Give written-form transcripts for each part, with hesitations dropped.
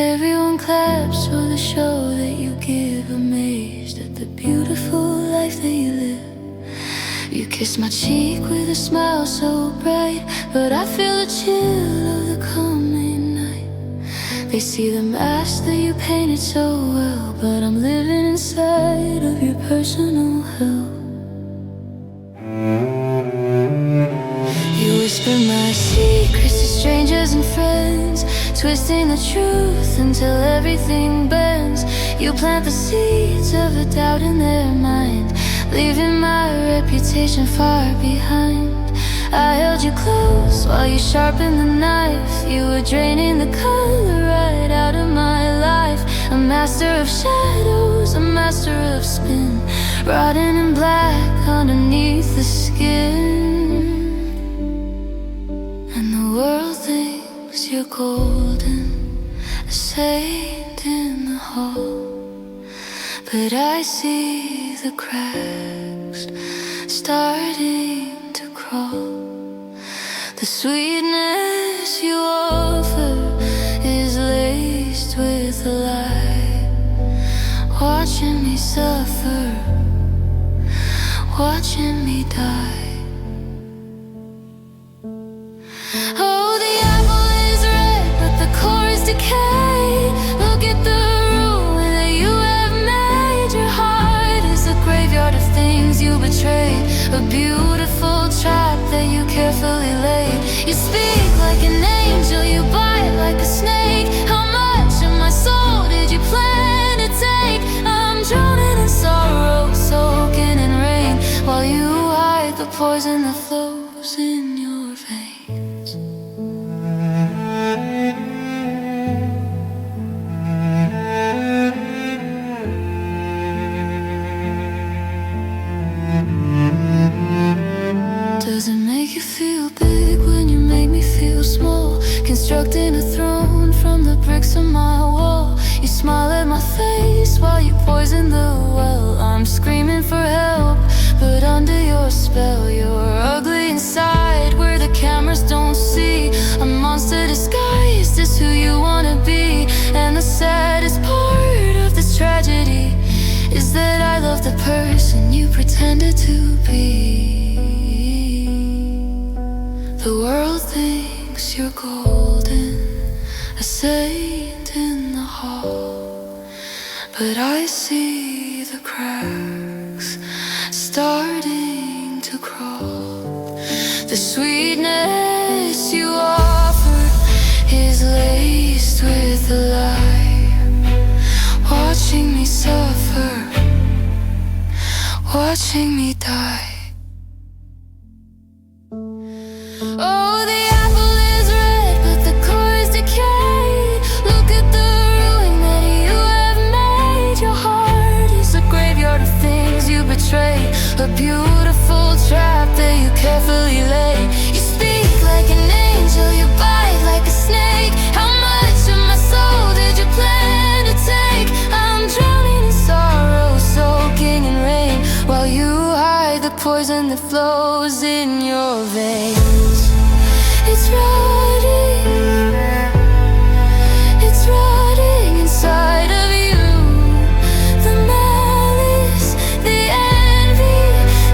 Everyone claps for the show that you give, amazed at the beautiful life that you live. You kiss my cheek with a smile so bright, but I feel the chill of the coming night. They see the mask that you painted so well, but I'm living inside of your personal hell. You whisper my secrets to strangers and friends, twisting the truth until everything bends. You plant the seeds of a doubt in their mind, leaving my reputation far behind. I held you close while you sharpened the knife. You were draining the color right out of my life. A master of shadows, a master of spin, rotting in black underneath the skin. And the world thinks you're golden, a saint in the hall, but I see the cracks starting to crawl. The sweetness you offer is laced with a lie, watching me suffer, watching me die. Oh, the apple is red, but the core is decay. Look at the ruin that you have made. Your heart is a graveyard of things you betrayed, a beautiful trap that you carefully laid. You speak like an angel, you bite like a snake. How much of my soul did you plan to take? I'm drowning in sorrow, soaking in rain, while you hide the poison that flows in your veins. Does it make you feel big when you make me feel small? Constructing a throne from the bricks of my wall. You smile at my face while you poison the well. I'm screaming for help, but under your spell, you're ugly inside where the cameras don't see. A monster disguised as who you wanna be. And the saddest part of this tragedy is that I love the person you pretended to be. The world thinks you're golden, a saint in the hall, but I see the cracks starting to crawl. The sweetness you offer is laced with a lie, watching me suffer, watching me die. Oh, the apple is red, but the core is decayed. Look at the ruin that you have made. Your heart is a graveyard of things you betrayed, a beautiful trap that you carefully laid. You speak like an angel, you bite like a snake. How much of my soul did you plan to take? I'm drowning in sorrow, soaking in rain, while you hide the poison that flows in your veins. It's rotting inside of you. The malice, the envy,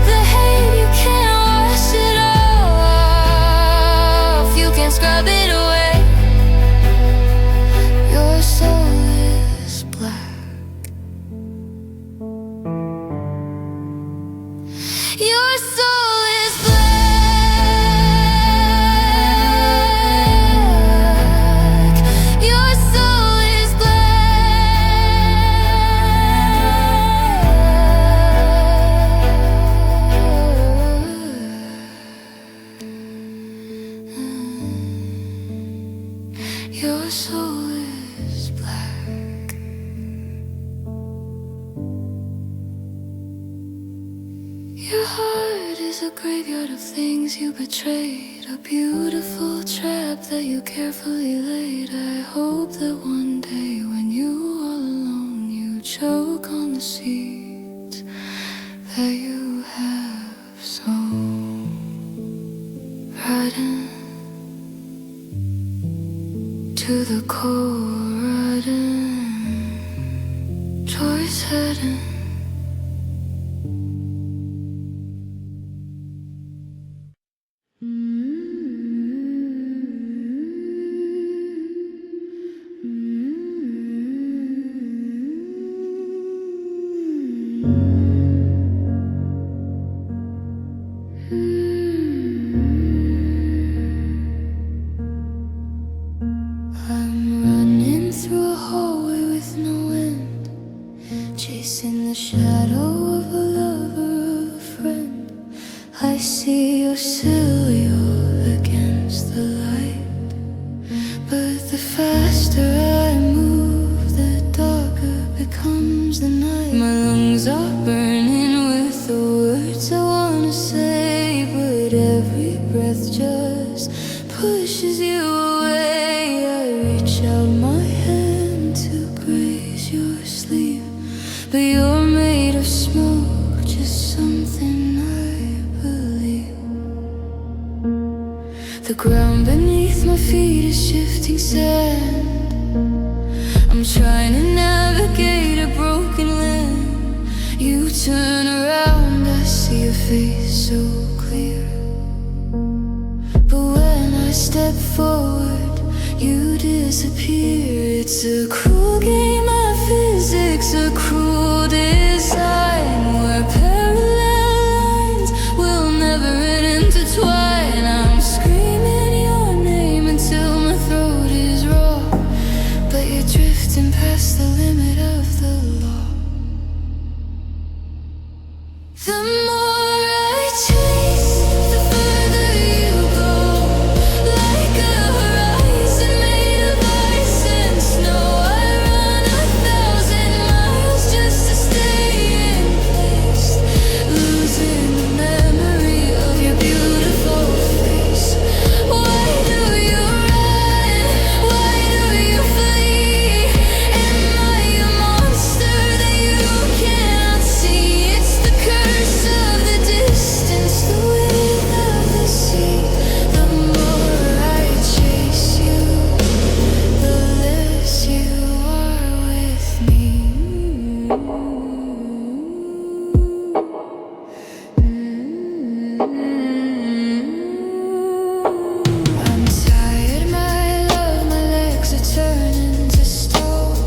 the hate, you can't wash it off. You can't scrub it away. Your soul is black. Your soul is black. Your soul is black. Your heart is a graveyard of things you betrayed, a beautiful trap that you carefully laid. I hope that one day when you all alone, you choke on the seeds that you have sown. Right in to the core. heading, towards heading. I'm running through a hallway with no end, chasing the shadow of a lover, of a friend. I see your silhouette against the light, but the faster I move, the darker becomes the night. My lungs are burning with the words I wanna say, but every breath just pushes you away. I reach out my hand to graze your sleep, but you're made of smoke, just something I believe. The ground beneath my feet is shifting sand. I'm trying to navigate a broken land. You turn around, I see your face so clear, but when I step forward, you disappear. It's a cruel game of physics, a cruel design, where parallel lines will never intertwine. I'm screaming your name until my throat is raw, but you're drifting past the limit of the law. The more I chase, the further you go, like a horizon made of ice and snow. I run 1,000 miles just to stay in place, losing the memory of your beautiful face. Why do you run? Why do you flee? Am I a monster that you cannot see? It's the curse of the distance, the width of the sea. The more I chase you, the less you are with me. I'm tired, my love, my legs are turning to stone,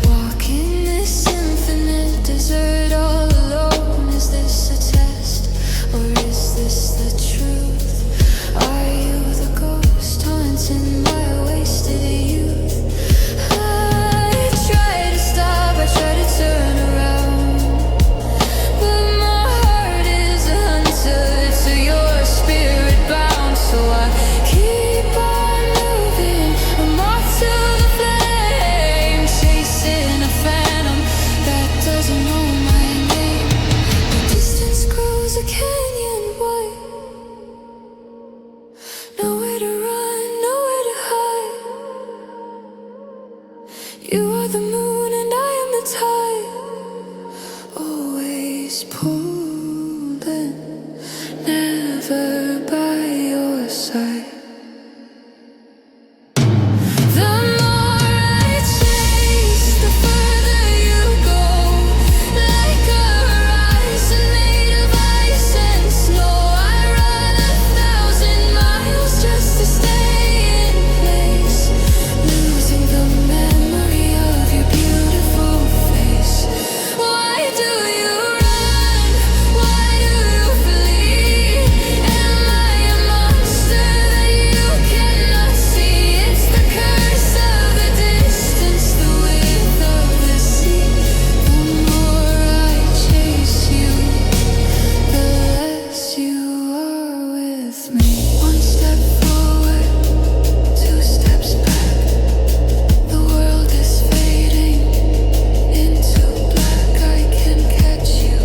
walking this infinite desert all alone. Is this a test, or is this the truth? Are you the ghost haunting my wasted youth? I try to stop, I try to turn around, but my heart is a hunter to your spirit bound. So I keep on moving, I'm off to the flame, chasing a phantom that doesn't know my name. The distance grows a canyon wide, nowhere to run, nowhere to hide. You are the moon and I am the tide, always pulling, never by your side. The more I chase, the further you go, like a horizon made of ice and snow. I run 1,000 miles just to stay in place, losing the memory of your beautiful face. Why do you run? Why do you flee? Am I a monster that you cannot see? It's the curse of the distance, the width of the sea. The more I chase you, the less you are with me. One step forward, 2 steps back. The world is fading into black. I can catch you,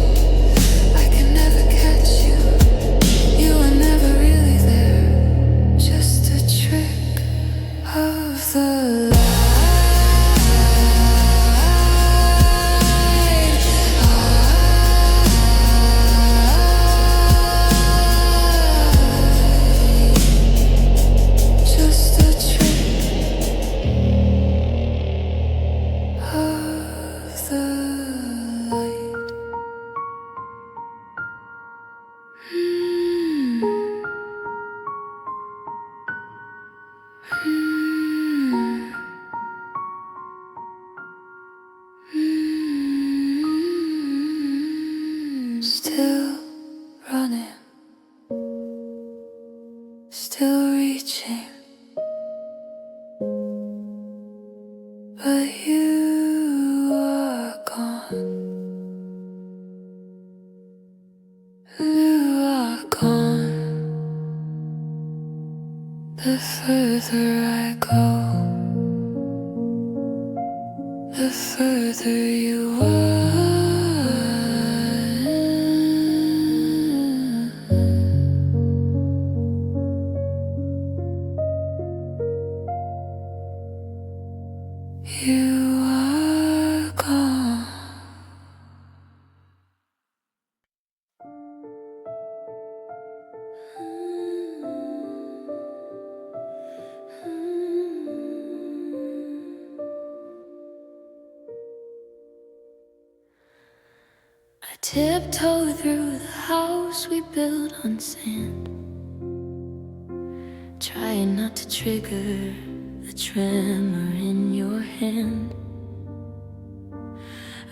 I can never catch you. You are never really there, just a trick of the light. still reaching, but you are gone. You are gone. The further I go, the further you are. You are gone. I tiptoe through the house we built on sand, trying not to trigger the tremor in your hand.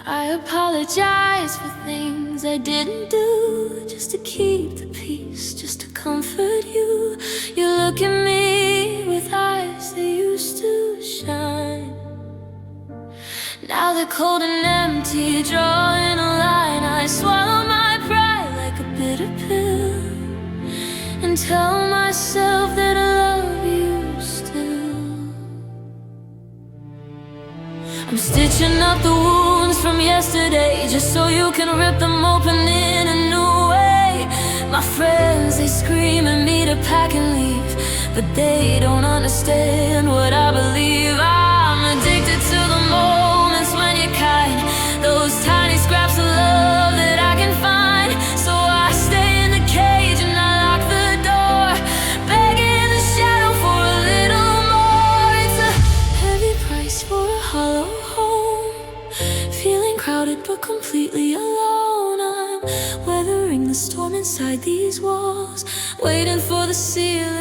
I apologize for things I didn't do, just to keep the peace, just to comfort you. You look at me with eyes that used to shine. Now they're cold and empty, drawing a line. I swallow my pride like a bitter pill, and tell myself that I love you still. I'm stitching up the wounds from yesterday, just so you can rip them open in a new way. My friends, they scream at me to pack and leave, but they don't understand what I believe. I'm addicted to the moments when you're kind, those tiny scraps of love that I can find. So I stay in the cage and I lock the door, begging the shadow for a little more. It's a heavy price for a hollow home, feeling crowded but completely alone. I'm weathering the storm inside these walls, waiting for the ceiling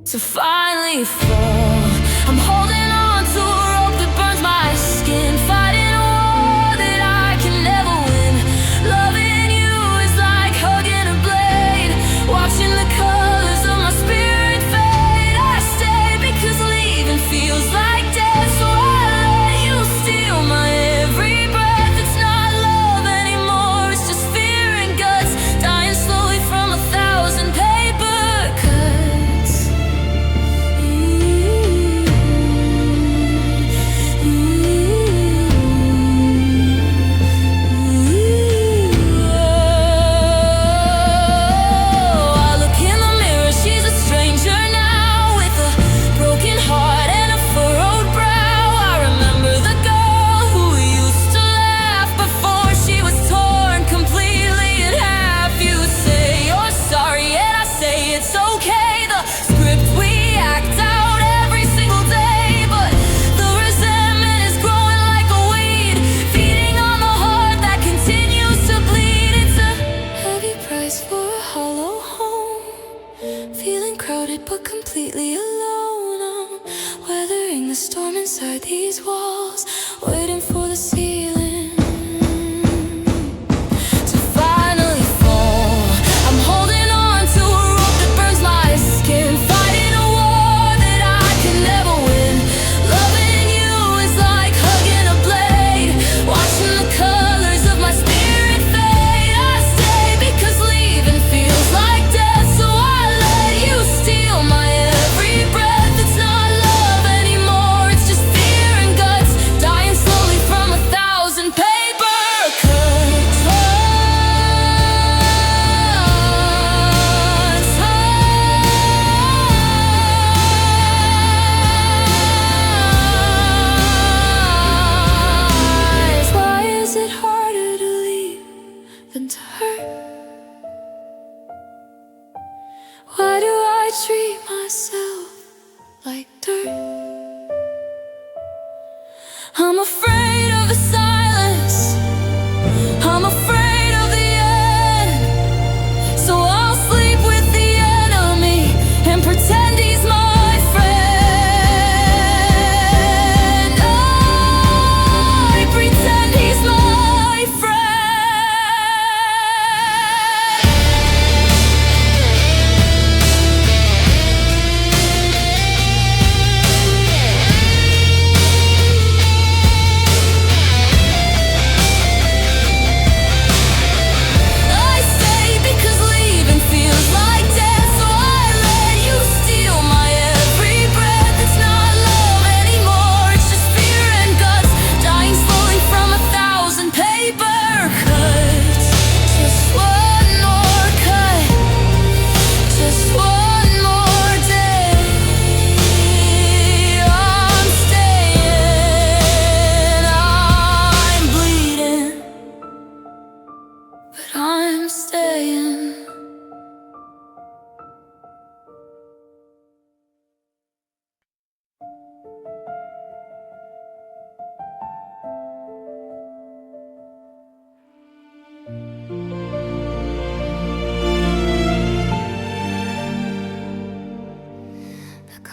to finally fall. I'm holding on to a rope that burns my skin, fighting a war that I can never win. Loving you is like hugging a blade, watching the colors of my spirit fade. I stay because leaving feels like death, so I let you steal my every breath. It's not love anymore, it's just fear and guts, dying slowly from 1,000 paper cuts. I look in the mirror, she's a stranger now, with a broken heart and a furrowed brow. I remember the girl who used to laugh before she was torn completely in half. You say you're sorry and I say it's okay, the script we act out every single day. But the resentment is growing like a weed, feeding on the heart that continues to bleed. It's a heavy price for a hollow home, feeling crowded but completely alone. I'm weathering the storm inside these walls, waiting for the ceiling to finally fall. I'm holding on to a rope that burns my skin, fighting a war that I can never win. Loving you is like hugging a blade, watching the colors of my spirit fade. I stay because leaving feels like death, so I let you steal my every breath. It's not love anymore, it's just fear and guts, dying slowly from 1,000 paper cuts. Why is it harder to leave than to hurt? Why do I treat myself like dirt? I'm afraid of the silence, I'm afraid of the end, so I'll sleep with the enemy and pretend he's my friend. I pretend he's my friend.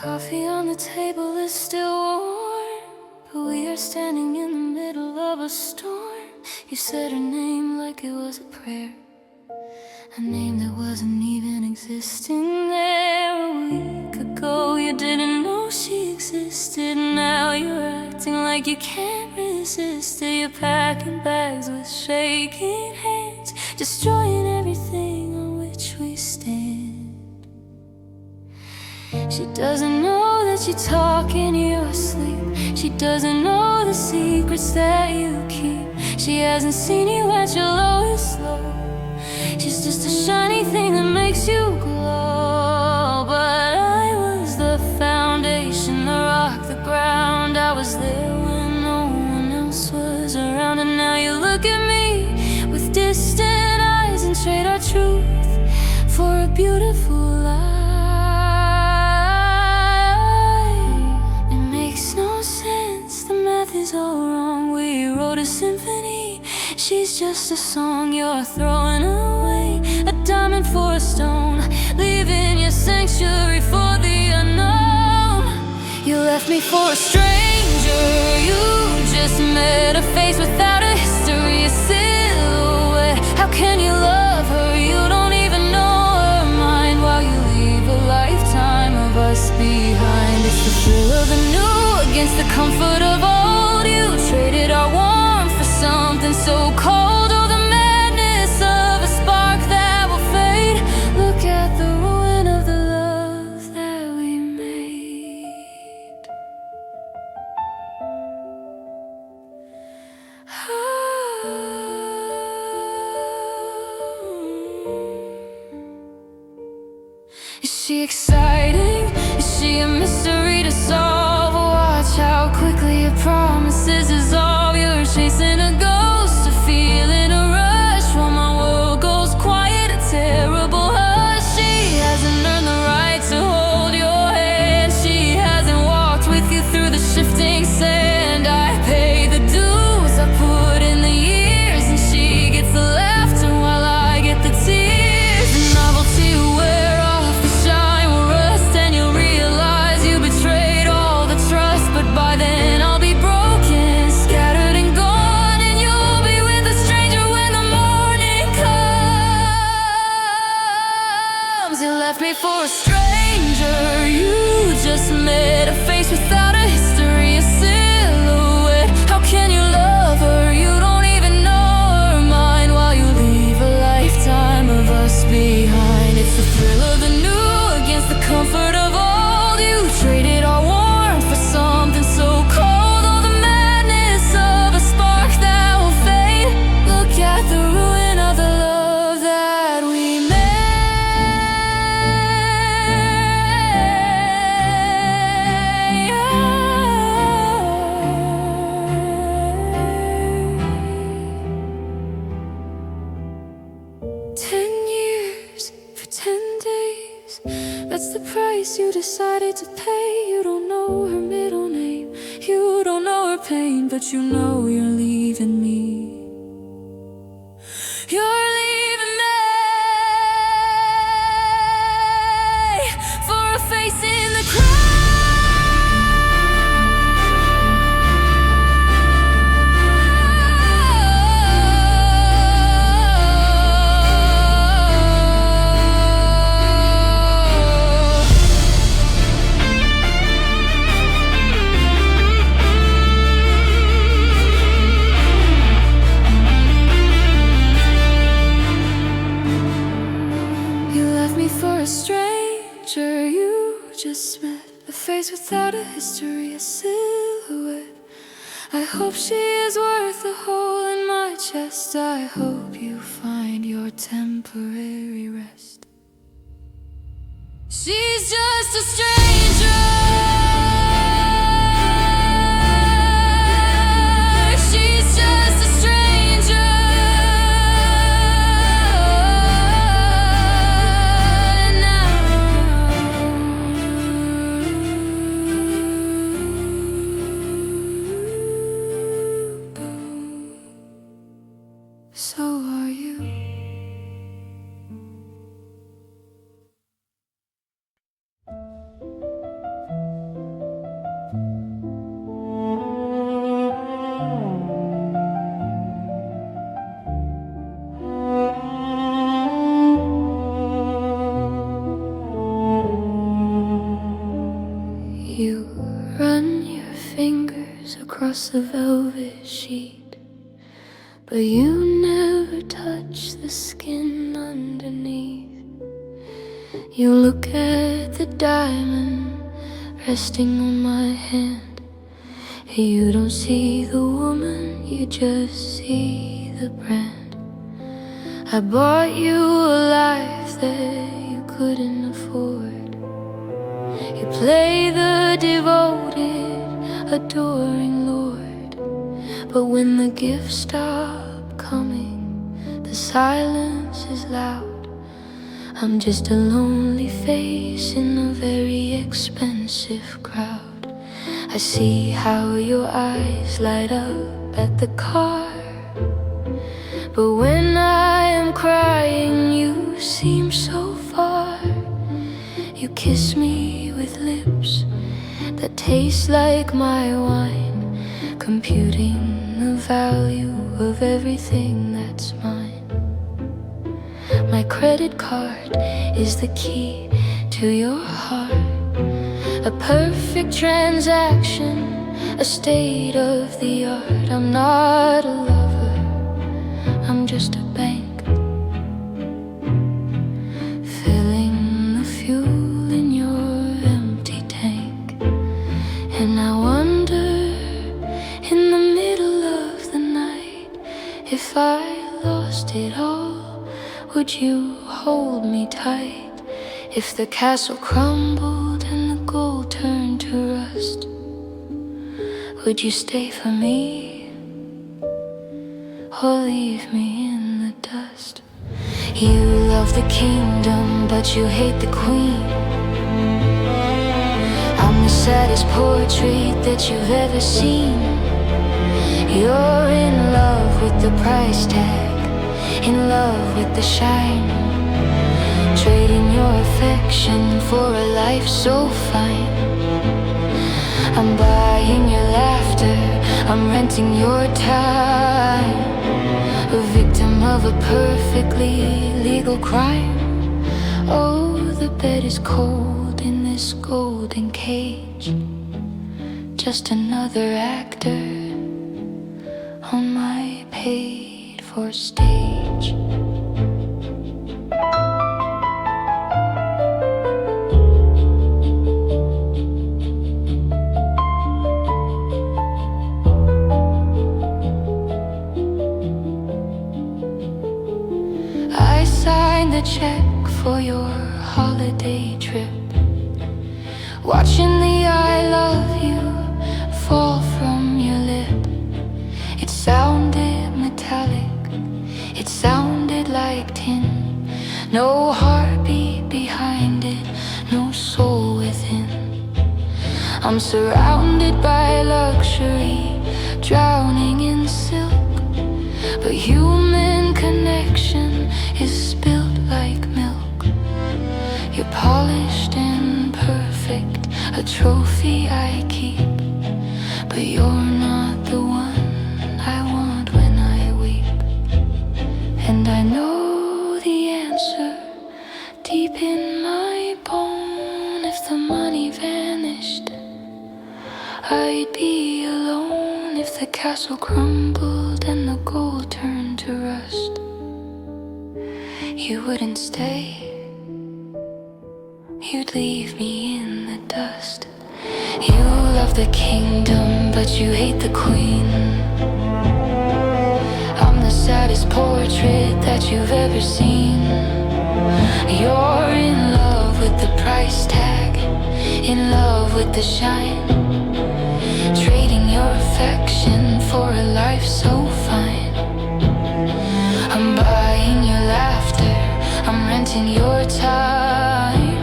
Coffee on the table is still warm, but we are standing in the middle of a storm. You said her name like it was a prayer, a name that wasn't even existing there. A week ago you didn't know she existed. Now you're acting like you can't resist it. You're packing bags with shaking hands, destroying everything on which we stand. She doesn't know that you talk in your sleep. She doesn't know the secrets that you keep. She hasn't seen you at your lowest low. She's just a shiny thing that makes you glow. But I was the foundation, the rock, the ground. I was there when no one else was around. And now you look at me with distant eyes and trade our truth for a beautiful lie. It makes no sense, the math is all wrong. We wrote a symphony, she's just a song. You're throwing away a diamond for a stone, leaving your sanctuary for the unknown. You left me for a stranger. You just met, a face without a history, a silhouette. How can you love her? You don't even know her mind, while you leave a lifetime of us behind. It's the thrill of the new against the comfort of old. You traded our warmth for something so cold. Oh, the madness of a spark that will fade. Look at the ruin of the love that we made. Is she exciting? Is she a mystery to solve? Watch how quickly your promises dissolve. You're chasing a ghost, a feeling, a rush, while my world goes quiet, a terrible hush. She hasn't earned the right to hold your hand. She hasn't walked with you through the shifting sand. I pay the dues, I put in the years, and she gets the laughter while I get the tears. The novelty will wear off, the shine will rust, and you'll realize you betrayed all the trust. But by then I'll be broken, scattered and gone, and you'll be with a stranger when the morning comes. You left me for a stranger. You just met, a face without a history, a silhouette. How can you love her? You don't even know her mind, while you leave a lifetime of us behind. It's the thrill of the new against the comfort of old. You traded our warmth for something so cold. Oh, the madness of a spark that will fade. Look at the ruin of the love that we made. That's the price you decided to pay. You don't know her middle name, you don't know her pain, but you know you're leaving me. You're leaving me for a face in the crowd. For a stranger you just met, a face without a history, a silhouette. I hope she is worth a hole in my chest. I hope you find your temporary rest. She's just a stranger. She's just a stranger. So are you. across the velvet sheet, but you never touch the skin underneath. You look at the diamond resting on my hand. You don't see the woman, you just see the brand. I bought you a life that you couldn't afford. You play the devoted, adoring Lord, but when the gifts stop coming, the silence is loud. I'm just a lonely face in a very expensive crowd. I see how your eyes light up at the car, but when I am crying, you seem so far. You kiss me with lips that taste like my wine, computing the value of everything that's mine. My credit card is the key to your heart, a perfect transaction, a state of the art. I'm not a lover, I'm just a bank, filling the fuel in your empty tank. And I wonder, in the middle of the night, if I lost it all, would you hold me tight? If the castle crumbled and the gold turned to rust, would you stay for me or leave me in the dust? You love the kingdom, but you hate the queen. I'm the saddest portrait that you've ever seen. You're in love with the price tag, in love with the shine, trading your affection for a life so fine. I'm buying your laughter, I'm renting your time, a victim of a perfectly legal crime. Oh, the bed is cold in this golden cage, just another actor on my paid-for stage. I signed the check for your holiday trip, watching the I love you fall from your lip. It sounded metallic, it sounded like tin, no heartbeat behind it, no soul within. I'm surrounded by luxury, drowning in silk, but human connection is spilled like milk. You're polished and perfect, a trophy I keep, but you're not the one I want when I weep. And I know the answer deep in my bone. If the money vanished, I'd be alone. If the castle crumbled and the gold turned to rust, you wouldn't stay, you'd leave me in the dust. You love the kingdom, but you hate the queen. I'm the saddest portrait that you've ever seen. You're in love with the price tag, in love with the shine, trading your affection for a life so fine. I'm buying your laughter, I'm renting your time,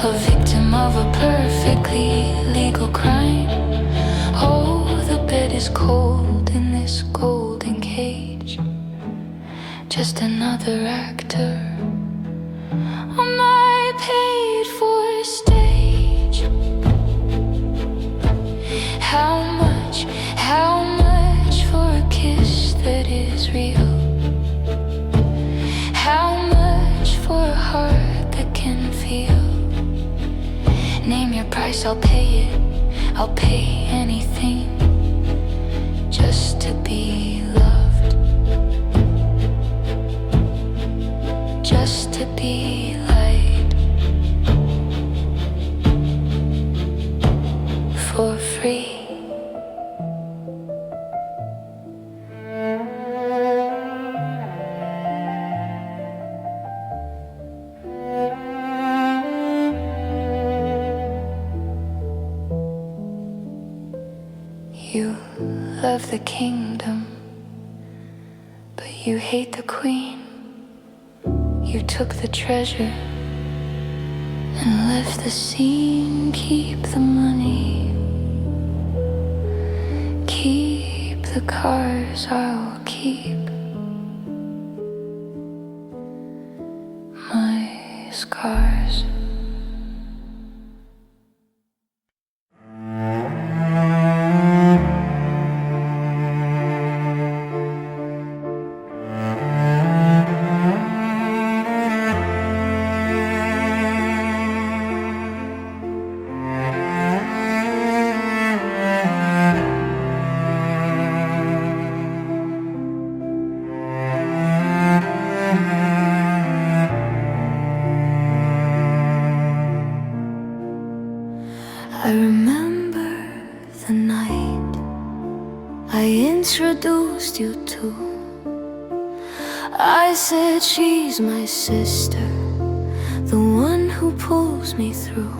a victim of a perfectly legal crime. Oh, the bed is cold in this golden cage, just another actor on my paid-for stage. How much for a kiss that is real? How much for a heart that can feel? Name your price, I'll pay it, I'll pay anything. to be loved, just to be light for free. You love the kingdom, but you hate the queen. You took the treasure and left the scene. Keep the money, keep the cars, I'll keep my scars. I remember the night I introduced you to. I said she's my sister, the one who pulls me through.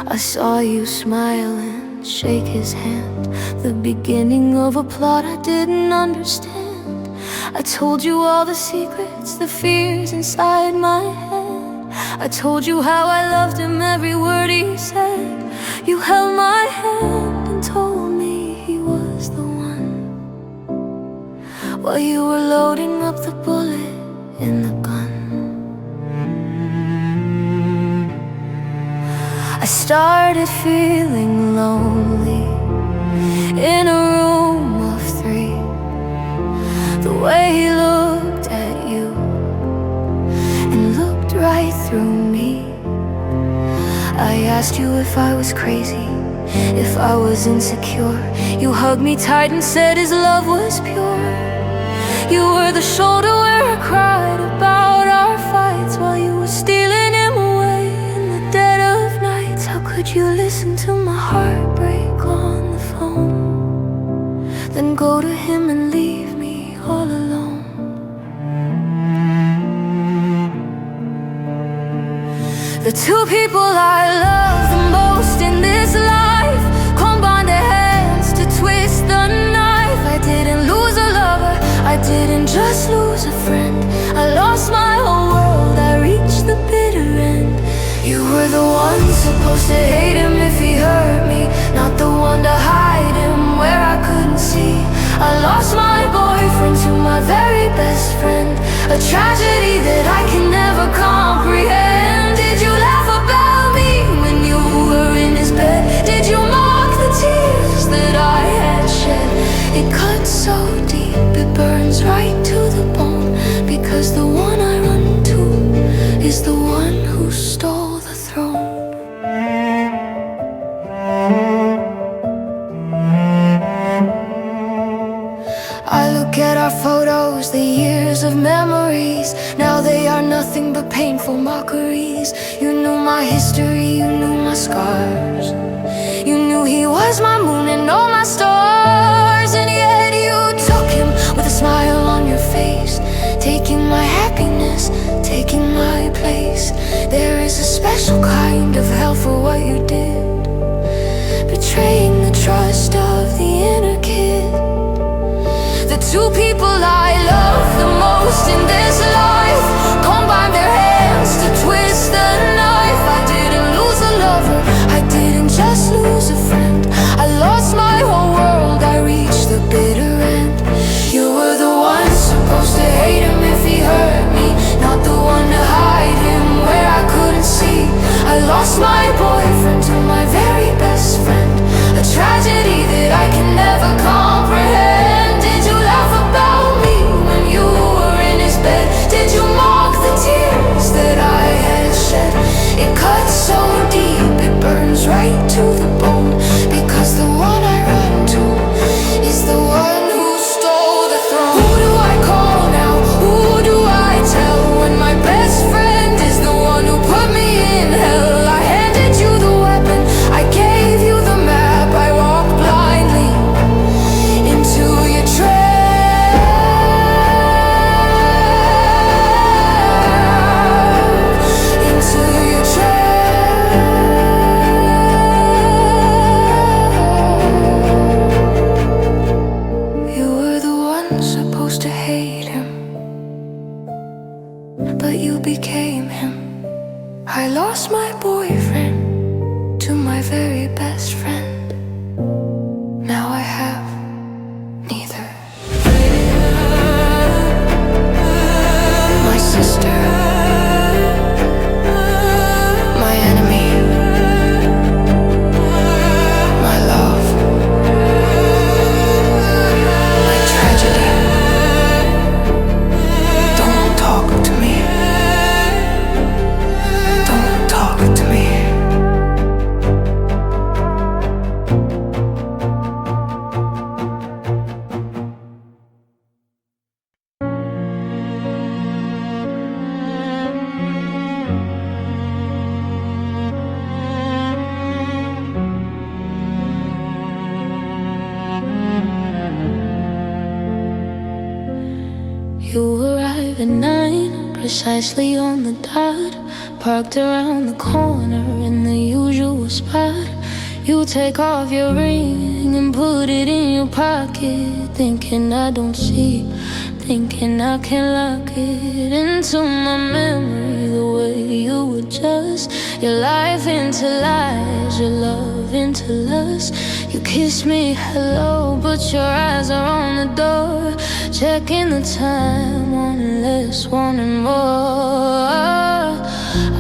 I saw you smile and shake his hand, the beginning of a plot I didn't understand. I told you all the secrets, the fears inside my head. I told you how I loved him, every word he said. You held my hand and told me he was the one, while you were loading up the bullet in the gun. I started feeling lonely in a room of 3. The way he looked at you and looked right through me. I asked you if I was crazy, if I was insecure. You hugged me tight and said his love was pure. You were the shoulder where I cried about our fights, while you were stealing him away in the dead of night. How could you listen to my heart break on the phone, then go to him and leave me all alone? The two people I love the most in this life combined their hands to twist the knife. I didn't lose a lover, I didn't just lose a friend. I lost my whole world, I reached the bitter end. You were the one supposed to hate him if he hurt me, not the one to hide him where I couldn't see. I lost my boyfriend to my very best friend, a tragedy that I can never comprehend. Did you laugh about me when you were in his bed? Did you mock the tears that I had shed? It cuts so deep, it burns right to the bone, because the one I run to is the one who stole the throne. I look at our photos, the years of memories. Now they are nothing but painful mockeries. You knew my history, you knew my scars. You knew he was my moon and all my stars. And yet you took him with a smile on your face, taking my happiness, taking my place. There is a special kind of hell for what you did, betraying the trust of the inner kid. The two people I love the most in this life combined their hands to twist the knife. I didn't lose a lover, I didn't just lose a friend. I lost my whole world, I I lost my boyfriend to my very best friend. Now I have neither. My sister, my enemy, my love, my tragedy. Don't talk to me. Don't talk to me. You arrive at 9, precisely on the dot. Parked around the corner in the usual spot. You take off your ring and put it in your pocket, thinking I don't see, thinking I can lock it into my memory. The way you adjust your life into lies, your love into lust. You kiss me hello, but your eyes are on the door, checking the time, wanting less, wanting more.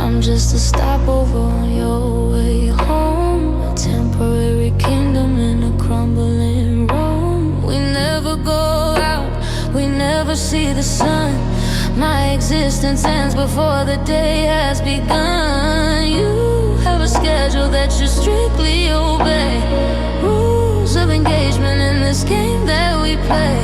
I'm just a stopover on your way home, a temporary kingdom in a crumbling Rome. We never go out, we never see the sun. My existence ends before the day has begun. You have a schedule that you strictly obey, rules of engagement in this game that we play.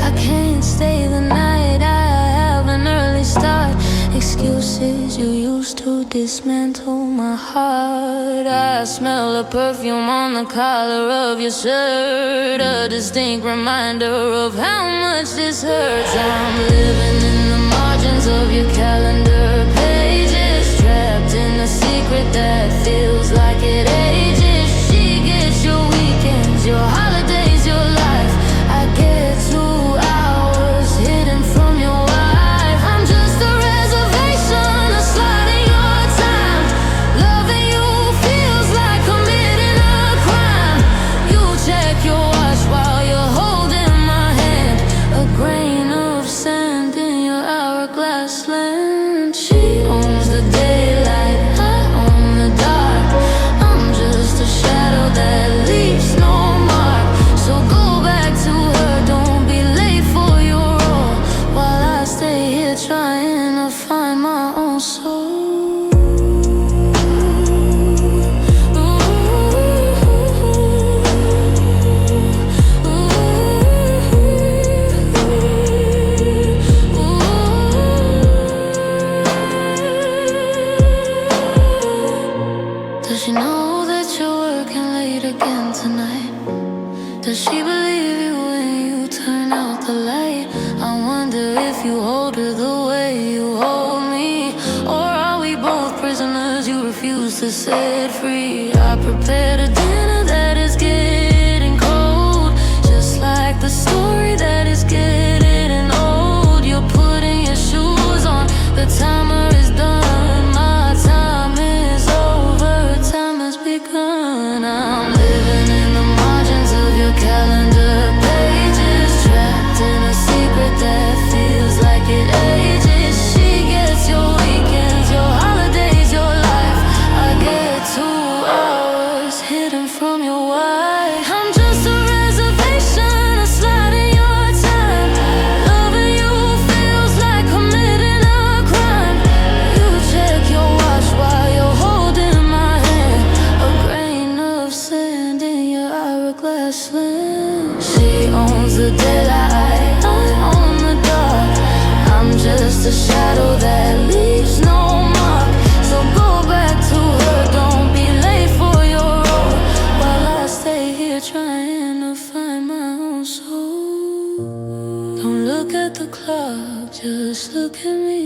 I can't stay the night, I have an early start. Excuses you used to dismantle my heart. I smell a perfume on the collar of your shirt, a distinct reminder of how much this hurts. I'm living in the margins of your calendar pages, trapped in a secret that feels like it ages. She gets your weekends, your holidays, your life. I get 2 hours hidden from your wife. I'm just a reservation, a slot in your time. Loving you feels like committing a crime. You check your watch while you're holding my hand, a grain of sand in your hourglass land. She owns the daylight, I own the dark. I'm just a shadow that leaves no mark. So go back to her, don't be late for your role, while I stay here trying to find my own soul. Does she know that you're working late again tonight? Does she believe you when you turn out the light? I wonder if you hold her the way you hold me, or are we both prisoners you refuse to set free? I prepared a dinner that is getting cold, just like the story that is getting old. You're putting your shoes on, the timer is done. My time is over, time has begun. I'm living in the margins of your calendar pages, trapped in a secret that feels like it ages. She gets your weekends, your holidays, your life. I get 2 hours hidden from your wife. I'm just a reservation, a slot in your time. Loving you feels like committing a crime. You check your watch while you're holding my hand, a grain of sand in your hourglass land. She owns the daylight, I own the dark. I'm just a shadow that leaves no mark. So go back to her, don't be late for your role, while I stay here trying to find my own soul. Don't look at the clock, just look at me.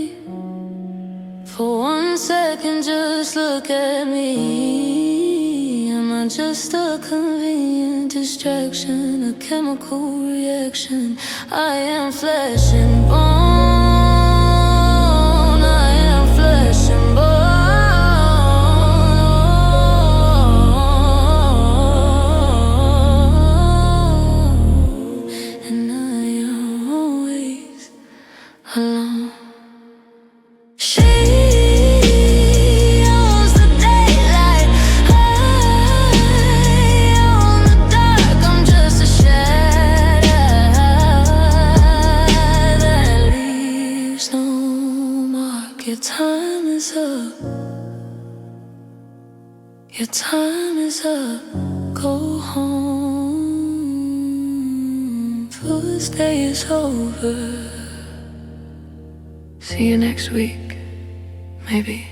For 1 second, just look at me. Am I just a convenient distraction, a chemical reaction? I am flesh and bone, I am flesh and bone. Your time is up, go home. First day is over. See you next week, maybe.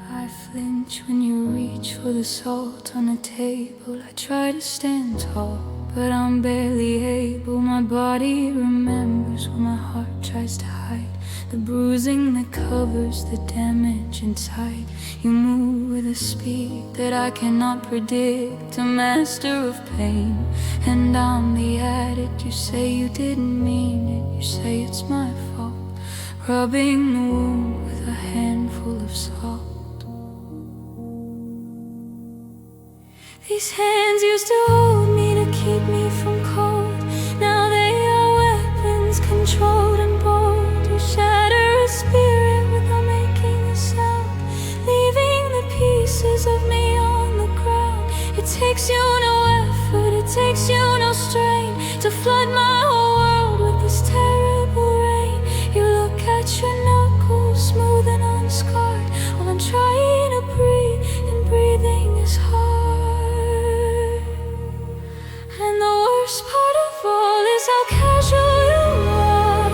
I flinch when you reach for the salt on the table. I try to stand tall, but I'm barely able. My body remembers what my heart tries to hide, the bruising that covers the damage inside. You move with a speed that I cannot predict, a master of pain, and I'm the addict. You say you didn't mean it, you say it's my fault, rubbing the wound with a handful of salt. These hands used to hold me to keep me from cold. Now they are weapons, controlled and bold. You shatter a spirit without making a sound, leaving the pieces of me on the ground. It takes you no effort, it takes you no strain to flood my whole world with this terrible rain. You look at your knuckles, smooth and unscarred, while I'm trying to breathe, and breathing is hard. And the worst part of all is how casual you are.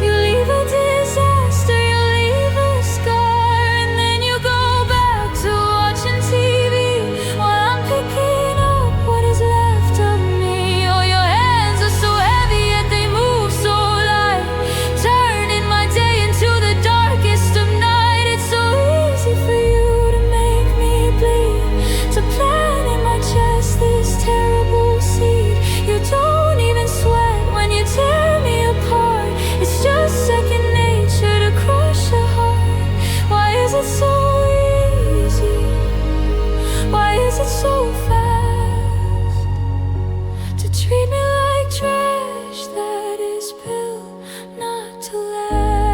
You leave a disaster, you leave a scar, and then you go back to watching TV while I'm picking up what is left of me. Oh, your hands are so heavy yet they move so light, turning my day into the darkest of night. It's so easy for you to make me bleed, to plant in my chest this terrible seed. You don't even sweat when you tear me apart. It's just second nature to crush a heart. Why is it so easy? Why is it so fast to treat me like trash that is built not to last?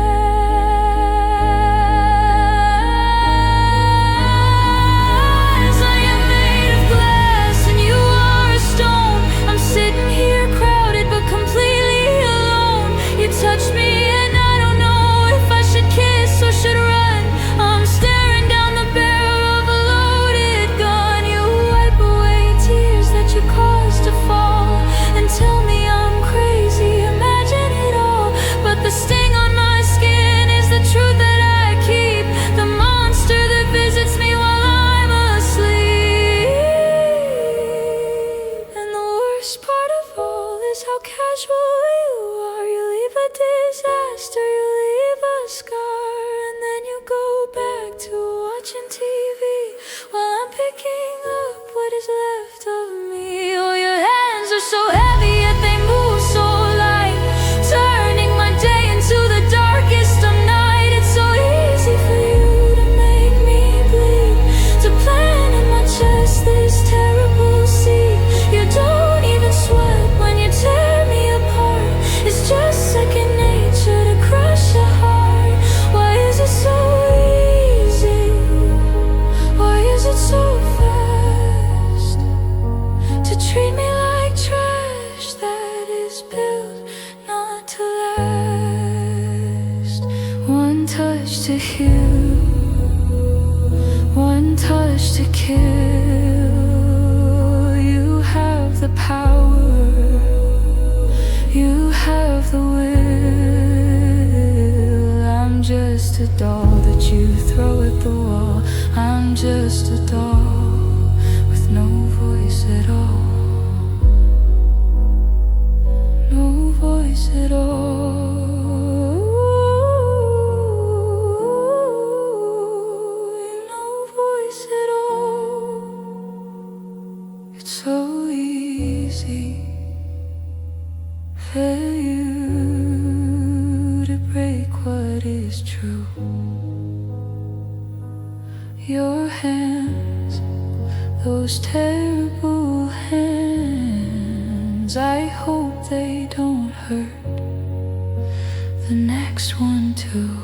I am made of glass and you are a stone. I'm sitting here crowded but completely alone. You touch me and I don't know if I should kiss or should run. I'm staring down the barrel of a loaded gun. You wipe away tears that you caused to fall and tell me I'm crazy, imagine it all. But the sting on my skin is the truth that I keep, the monster that visits me while I'm asleep. And the worst part of all is how casual you are. You leave a disaster, you leave a scar, and then you go back to watching TV while I'm picking up what is left of me. Oh, your hands are so heavy yet they move so light, turning my day into the darkest of night. It's so easy for you to make me bleed, to plant in my chest this terrible seed. You don't even sweat when you tear me apart. It's just second nature to crush a heart. Why is it so easy? Why is it so fast to treat me like trash that is built not to last? One touch to heal, one touch to kill. You have the power, you have the will. I'm just a doll that you throw at the wall. I'm just a doll with no voice at all. No voice at all. No voice at all. It's so easy for you to break what is true. Your hands, those terrible hands, I hope they don't hurt the next one too.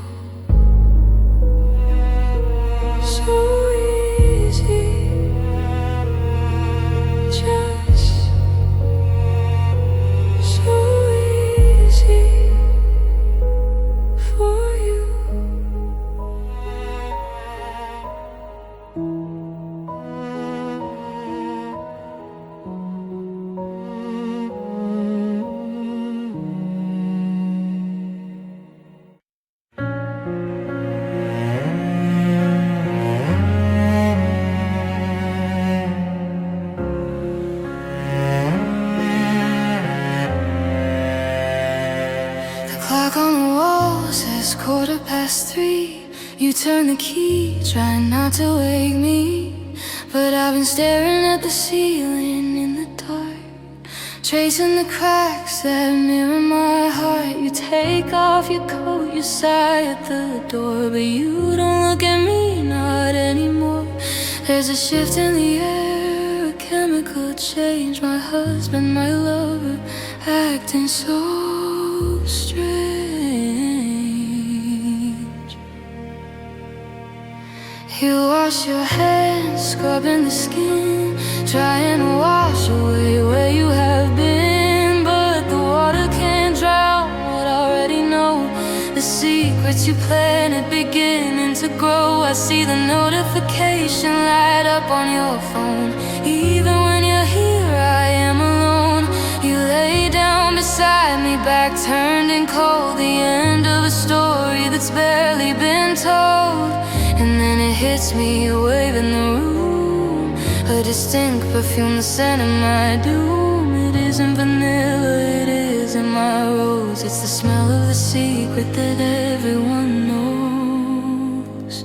So easy the key, trying not to wake me. But I've been staring at the ceiling in the dark, tracing the cracks that mirror my heart. You take off your coat, you sigh at the door, but you don't look at me, not anymore. There's a shift in the air, a chemical change. My husband, my lover, acting so strange. You wash your hands, scrubbing the skin, trying to wash away where you have been. But the water can't drown what I already know. The secrets you planted beginning to grow. I see the notification light up on your phone. Even when you're here, I am alone. You lay down beside me, back turned and cold. The end of a story that's barely been told. And then it hits me, you're waving the room, a distinct perfume, the scent of my doom. It isn't vanilla, it isn't my rose. It's the smell of the secret that everyone knows.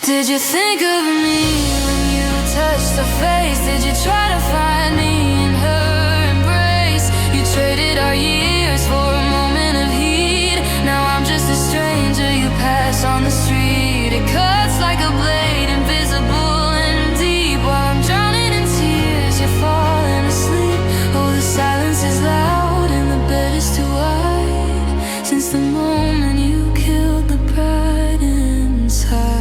Did you think of me when you touched her face? Did you try to find me in her embrace? You traded our years for a moment of heat. Now I'm just a stranger you pass on the street. It cuts like a blade, invisible and deep. While I'm drowning in tears, you're falling asleep. Oh, the silence is loud and the bed is too wide. Since the moment you killed the pride inside.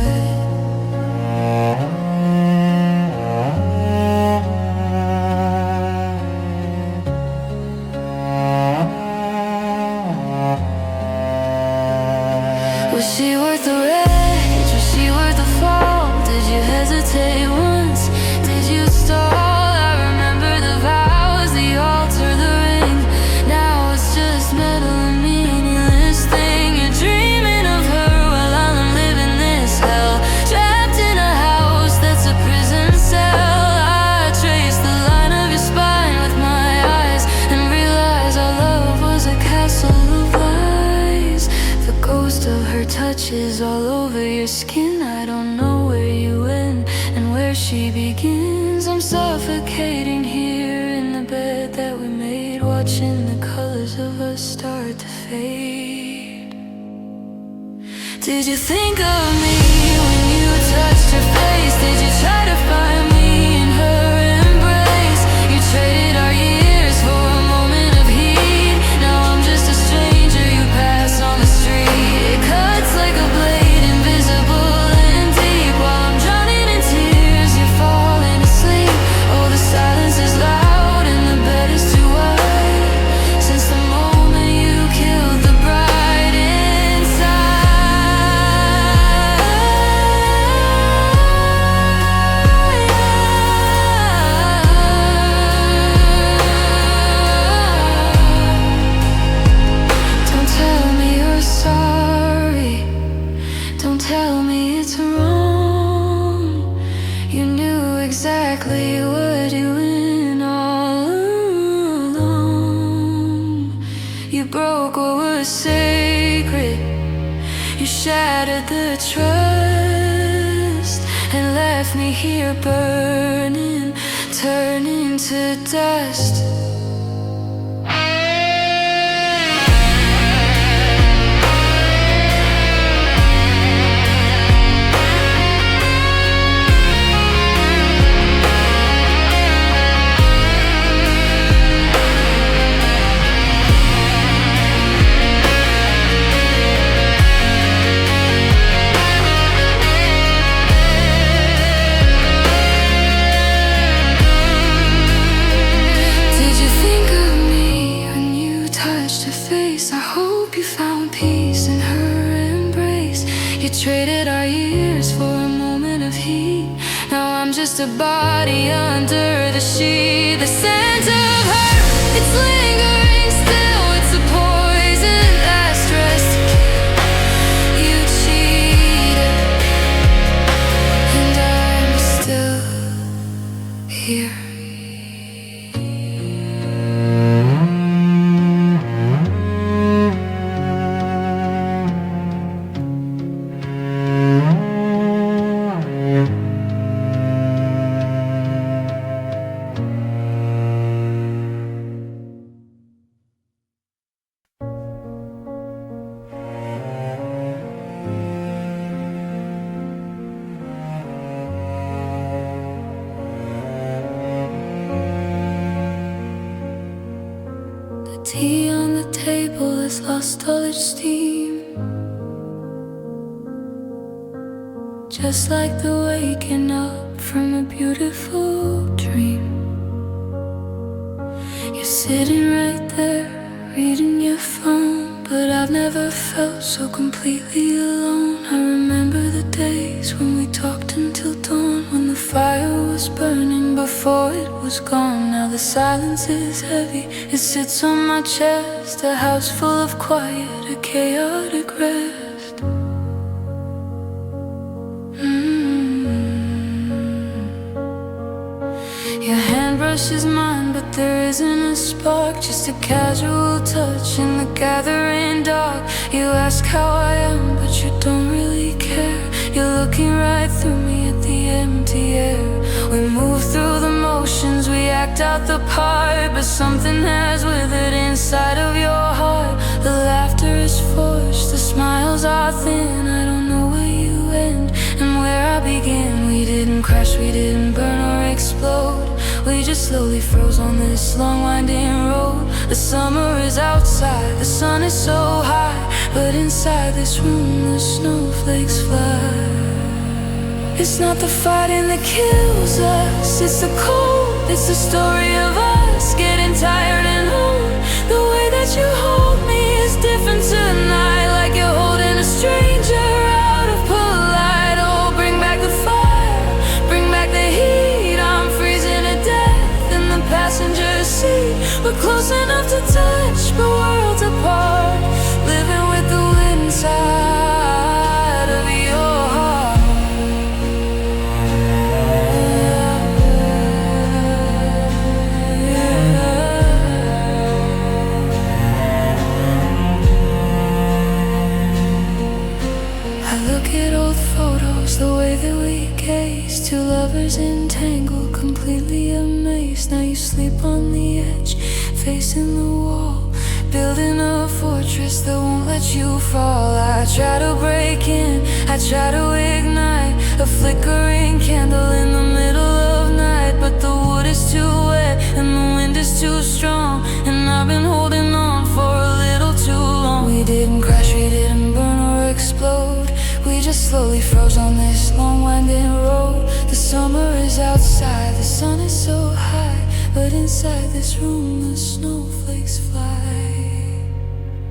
Was she worth the rage? Was she worth the fall? Did you hesitate once? Did you stall? I remember the vows, the altar, the ring. Now it's just metal and meaningless thing. You're dreaming of her while I'm living this hell, trapped in a house that's a prison cell. I trace the line of your spine with my eyes and realize our love was a castle of lies. The ghost of her touches all over your skin. I don't know where you end and where she begins. I'm suffocating here in the bed that we made, watching the colors of us start to fade. Did you think of me when you touched her face? Did you try to find me in her embrace? You traded our years for a moment of heat. Now I'm just a stranger you pass on the street. It cuts like a blade, invisible and deep. While I'm drowning in tears, you're falling asleep. Oh, the silence is loud and the bed is too wide. Since the moment you killed the bride inside. Don't tell me you're sorry. Don't tell me it's wrong. You knew exactly what you went all along. You broke what was sacred. You shattered the trust and left me here burning, turning to dust. Did you think of me when you touched her face? I hope you found peace in her embrace. You traded our years for a moment of heat. Now I'm just a body under the sheet. The scent of her, it's lingering still. It's a poison that stressed to kill. You cheated, and I'm still here. has lost all its steam. Just like the waking up from a beautiful dream. You're sitting right there, reading your phone, but I've never felt so completely alone. I remember the days when we talked until dawn, when the fire was burning before it was gone. Now the silence is heavy, it sits on my chest, a house full of quiet, a chaotic rest. Your hand brushes mine, but there isn't a spark, just a casual touch in the gathering dark. You ask how I am, but you don't really care. You're looking right through me at the empty air. We move through the motions, we act out the part, but something has withered inside of your heart. The laughter is forced, the smiles are thin. I don't know where you end and where I begin. We didn't crash, we didn't burn or explode. We just slowly froze on this long winding road. The summer is outside, the sun is so high, but inside this room the snowflakes fly. It's not the fighting that kills us, it's the cold. It's the story of us getting tired and old. The way that you hold me is different tonight, like you're holding a stranger out of polite. Oh, bring back the fire, bring back the heat. I'm freezing to death in the passenger seat. We're close enough to touch, but worlds apart, living with the wind inside of your heart. I look at old photos, the way that we gaze, two lovers entangled, completely amazed. Now you sleep on the edge, facing the wall, building a fortress that won't let you fall. I try to break in, I try to ignite a flickering candle in the middle of night, but the wood is too wet and the wind is too strong, and I've been holding on for a little too long. We didn't crash, we didn't burn or explode. We just slowly froze on this long winding road. The summer is outside, the sun is so high, but inside this room the snowflakes fly.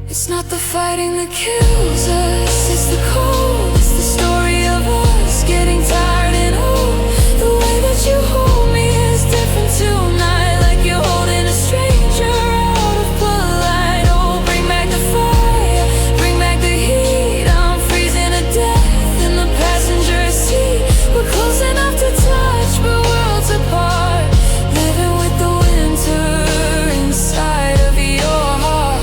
It's not the fighting that kills us, it's the cold. It's the story of us getting tired and old. The way that you hold me is different tonight, like you're holding a stranger out of polite. Oh, bring back the fire, bring back the heat. I'm freezing to death in the passenger seat. We're close enough to touch, but worlds apart, living with the winter inside of your heart.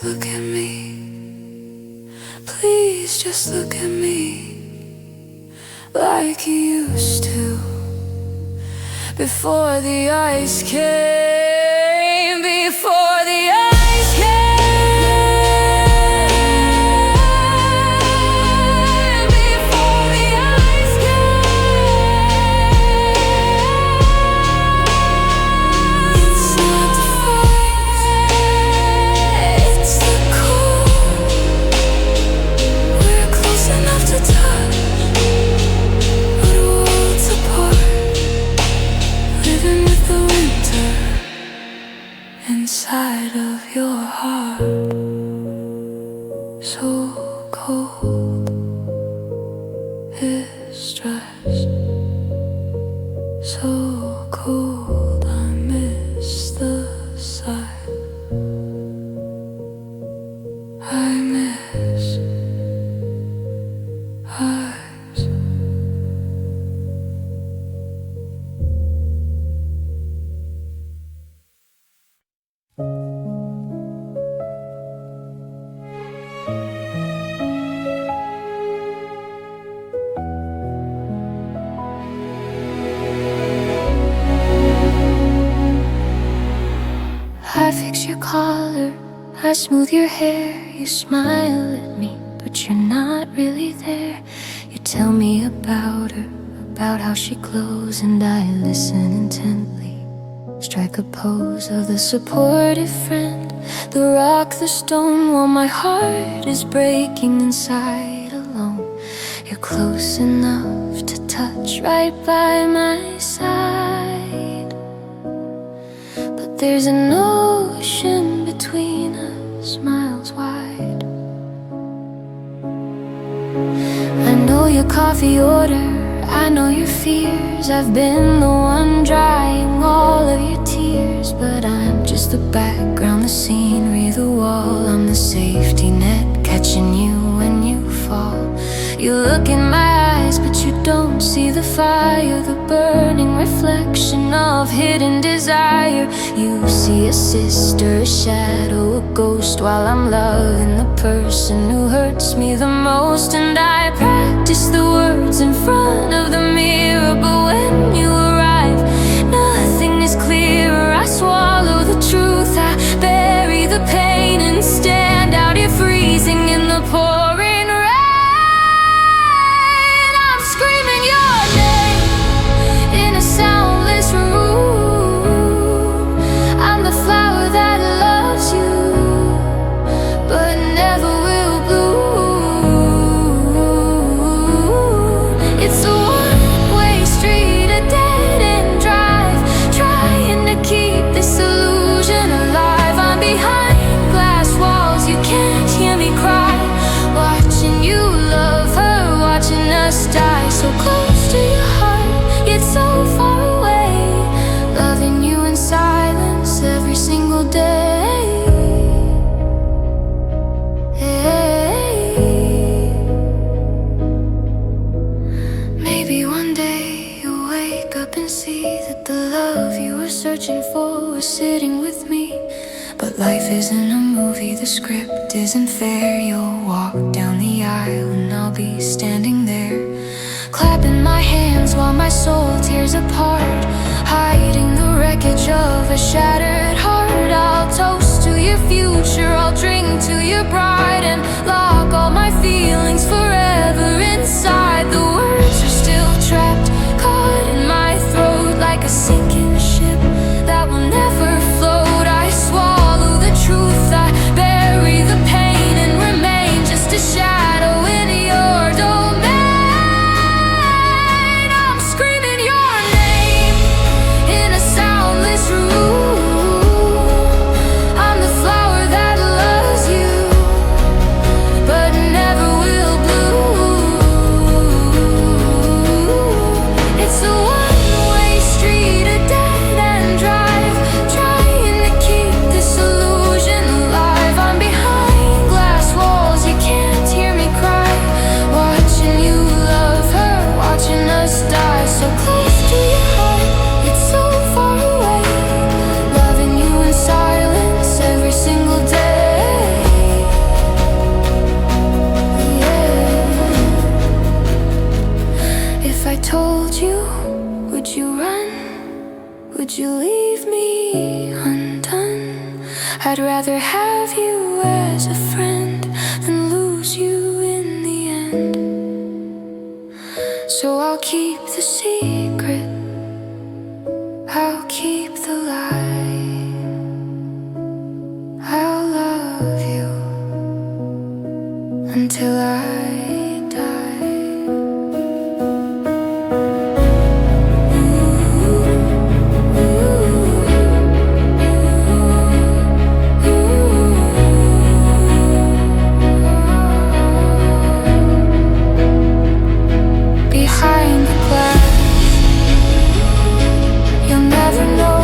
Look at me, please just look at me, like you used to, before the ice came, before the ice came, before the ice came. It's not the fight, it's the cold. We're close enough to touch, but worlds apart, living with the winter inside of your heart. So cold, it's stressed. So cold, I miss the sight. I miss eyes. I smooth your hair, you smile at me, but you're not really there. You tell me about her, about how she glows, and I listen intently. Strike a pose of the supportive friend, the rock, the stone, while my heart is breaking inside alone. You're close enough to touch right by my side, but there's an ocean between us, miles wide. I know your coffee order, I know your fears. I've been the one drying all of your tears, but I'm just the background, the scenery, the wall. I'm the safety net, catching you when you fall. You look in my eyes, but you don't see the fire, the burning reflection of hidden desire. You see a sister, a shadow, a ghost, while I'm loving the person who hurts me the most. And I practice the words in front of the mirror, but when you arrive, nothing is clearer. I swallow the truth, I bury the pain, and stand out here freezing in the pouring rain. I'm screaming your name in a soundless room. I'm the flower that loves you, but never will bloom. It's a one-way street, a dead-end drive, trying to keep this illusion alive. I'm behind glass walls, you can't hear me cry, watching you love her, watching us die. So close to your heart, yet so far away, loving you in silence every single day. Maybe one day you'll wake up and see that the love you were searching for was sitting with me. But life isn't a movie, the script isn't fair. You'll walk down the aisle and I'll be standing there, clapping my hands while my soul tears apart, hiding the wreckage of a shattered heart. I'll toast to your future, I'll drink to your bride, and lock all my feelings forever inside. The words are still trapped, caught in my throat, like a sinking ship that will never float. I swallow the truth, I bury the pain, and remain just a shadow in your domain. I'm screaming your name in a soundless room. I'm the flower that loves you, but never will bloom. It's a one-way street, a dead-end drive, trying to keep this illusion alive. I'm behind glass walls, you can't hear me cry, watching you love her, watching us die. So close to your heart, it's so far away, loving you in silence every single day. Yeah. If I told you, would you run? Would you leave me undone? I'd rather have you as a friend than lose you in the end. So I'll keep the secret, I'll keep the lie, I'll love you until I die. Behind the glass, you'll never know.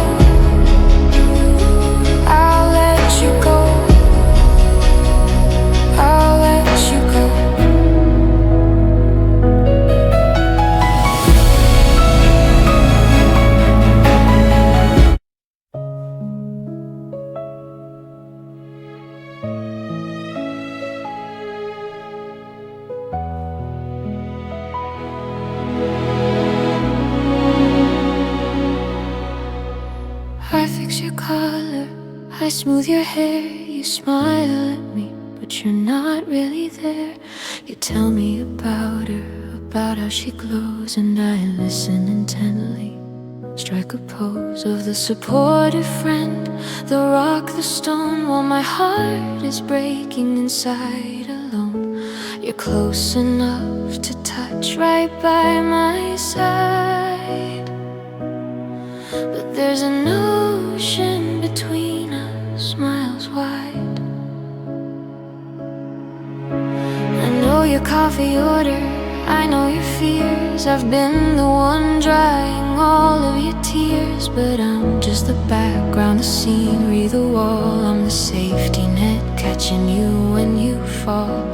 I'll let you go, I'll let you go. I fix your collar, I smooth your hair, you smile at me, but you're not really there. You tell me about her, about how she glows, and I listen intently. Strike a pose of the supportive friend, the rock, the stone, while my heart is breaking inside alone. You're close enough to touch, right by my side, but there's an ocean between us, miles wide. I know your coffee order, I know your fears. I've been the one drying all of your tears, but I'm just the background, the scenery, the wall. I'm the safety net, catching you when you fall.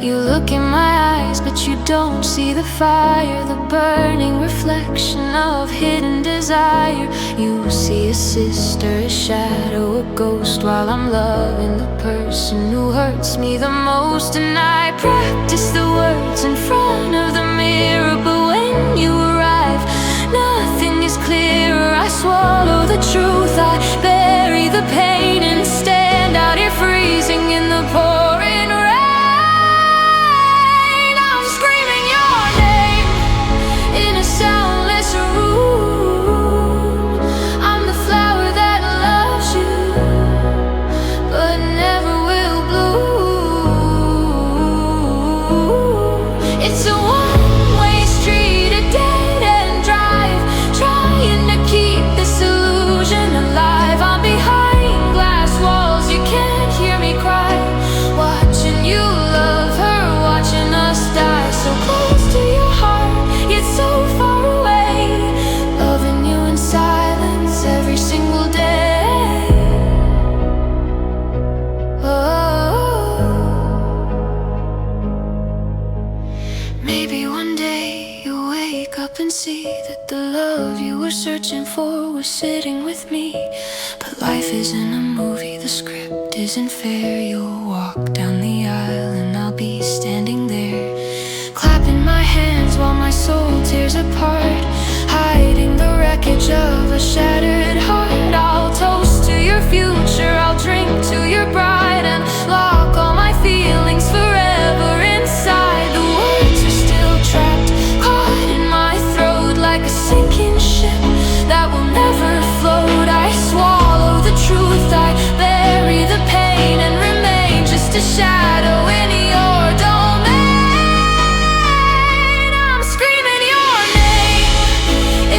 You look in my eyes, but you don't see the fire, the burning reflection of hidden desire. You see a sister, a shadow, a ghost, while I'm loving the person who hurts me the most. And I practice the words in front of the mirror, but when you arrive, nothing is clearer. I swallow the truth, I bury the pain, and stand out here freezing in the pouring rain. I'm screaming your name in a soundless room. I'm the flower that loves you, but never will bloom. It's a one-way street, a dead-end drive, trying to keep this illusion alive. I'm behind glass walls, you can't hear me cry, watching you love her, watching us die. So close to your heart, yet so far away, loving you in silence every single day. Oh, maybe one day you'll wake up and see that the love you were searching for was sitting with me. But life isn't a movie, the script isn't fair. You'll walk down the aisle and I'll be standing there, clapping my hands while my soul tears apart, hiding the wreckage of a shattered heart. I'll toast to your future, I'll drink to your bride, and lock all my feelings forever inside. The words are still trapped, caught in my throat, like a sinking ship that will never float. I swallow the truth, I bury the pain, and remain just a shadow in your domain. I'm screaming your name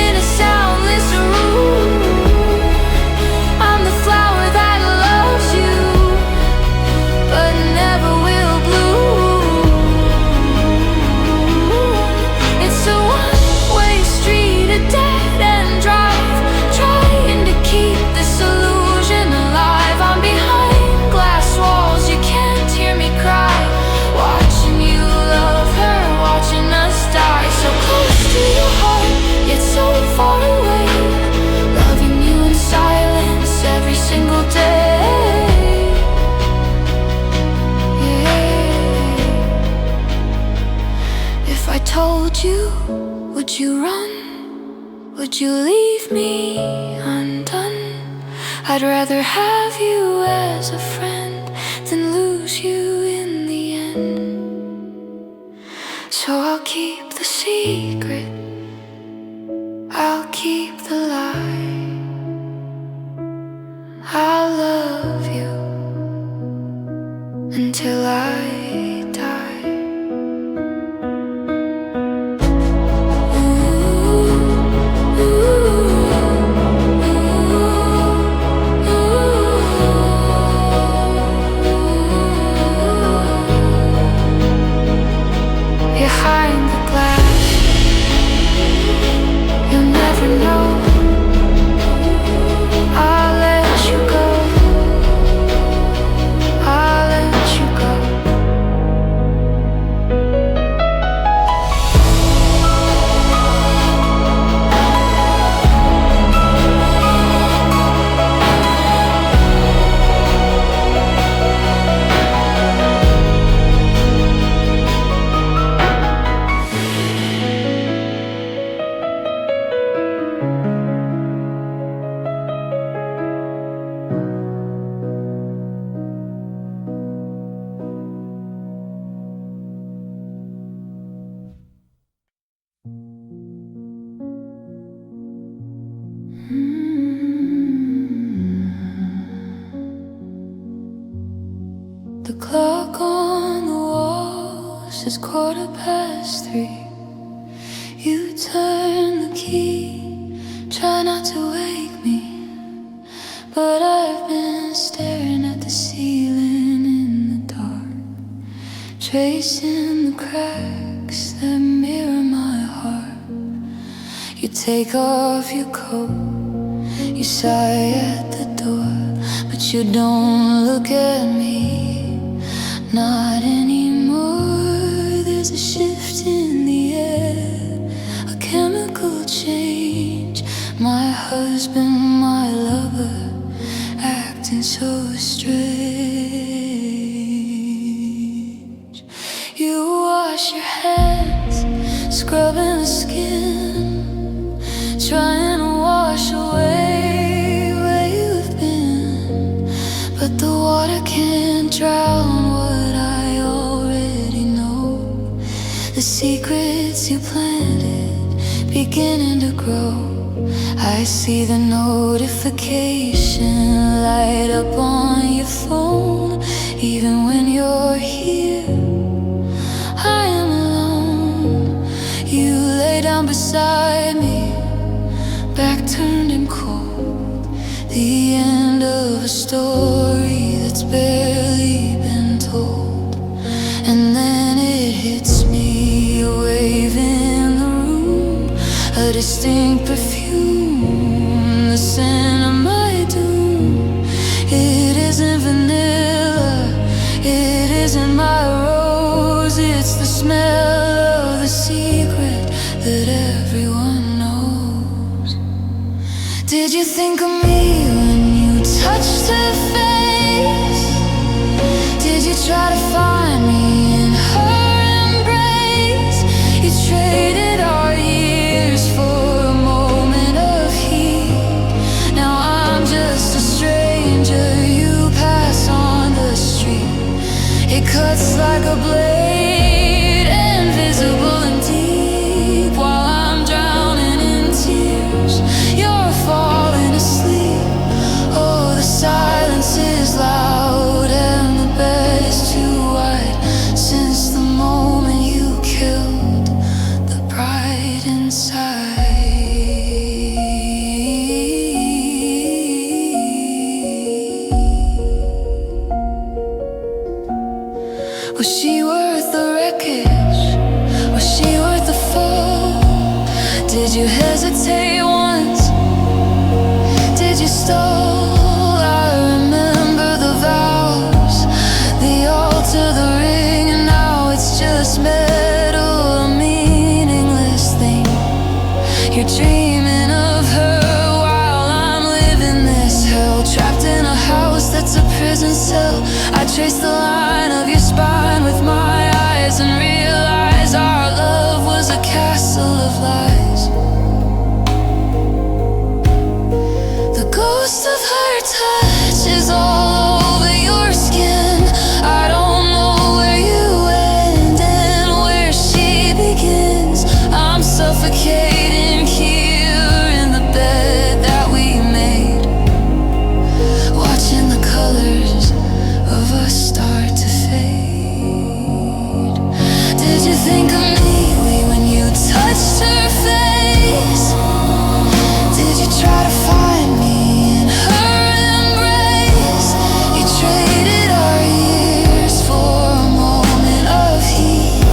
in a soundless room. I'm the flower that loves you, but never will bloom. It's a one-way street, a dead-end drive, trying to keep this illusion alive. I'm behind glass walls, you can't hear me cry, watching you love her, watching us die. So close to your heart, yet so far away, loving you in silence every single day. Yeah. If I told you, would you run? Would you leave me undone? I'd rather have you as a friend than lose you in the end. So I'll keep the secret, I'll keep the lie, I'll love you until I die. Behind the glass clocks, it's 3:15. You turn the key, try not to wake me, but I've been staring at the ceiling in the dark, tracing the cracks that mirror my heart. You take off your coat, you sigh at the door, but you don't look at me, not anymore. There's a shift in the air, a chemical change. My husband, my lover, acting so strange. You wash your hands, scrubbing the skin, trying to wash away where you've been, but the water can't drown what I already know. The secrets you planted beginning to grow. I see the notification light up on your phone. Even when you're here, I am alone. You lay down beside me, back turned and cold. The end of a story that's barely been told. And then it hits me, a wave in the room, a distinct perfume, the scent of my doom. It isn't vanilla, it isn't my rose, it's the smell of the secret that everyone knows. Did you think of me when you touched her face? Did you try to find me in her embrace? You traded our years for a moment of heat. Now I'm just a stranger you pass on the street. It cuts like a blade, invisible and deep. While I'm drowning in tears, you're falling asleep. Oh, the silence is loud and the bed is too wide. Since the moment you killed the bride inside. Was she worth the wreckage? Was she worth the fall? Did you hesitate once? Did you stall? I remember the vows, the altar, the ring, and now it's just metal, a meaningless thing. You're dreaming of her while I'm living this hell, trapped in a house that's a prison cell. I trace the line of your spine with my eyes and realize our love was a castle of lies. The ghost of her touch is all over your skin. I don't know where you end and where she begins. I'm suffocating here in the bed that we made, watching the colors of us start to fade. Did you think of me when you touched her face? Did you try to find me in her embrace? You traded our years for a moment of heat.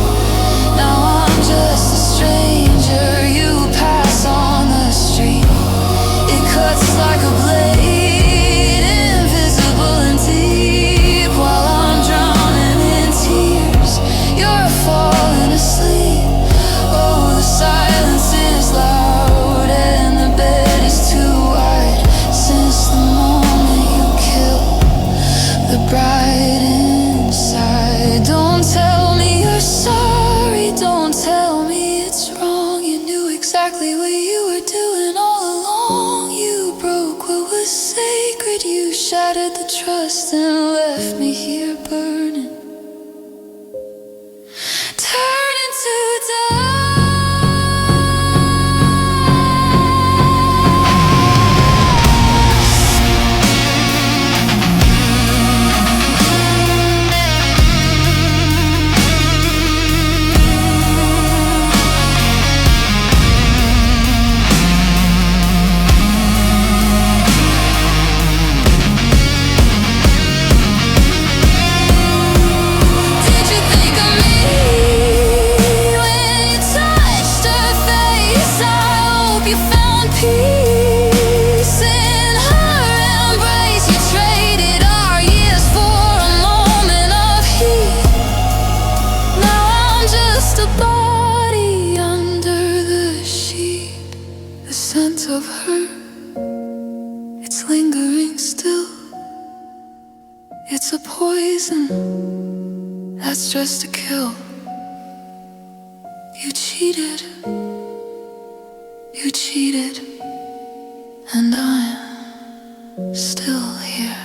Now I'm just a stranger you pass on the street. It cuts like a blade, invisible and deep. While I'm drowning in tears, you're falling asleep. Oh, the silence is loud and the bed is too wide. Since the moment you killed the bride inside. Don't tell me you're sorry, don't tell me it's wrong. You knew exactly what you were doing all along. You broke what was sacred, you shattered the trust and left me here burning, turning to dust. You found peace in her embrace. You traded our years for a moment of heat. Now I'm just a body under the sheet. The scent of her, it's lingering still. It's a poison that's just to kill. You cheated, and I'm still here.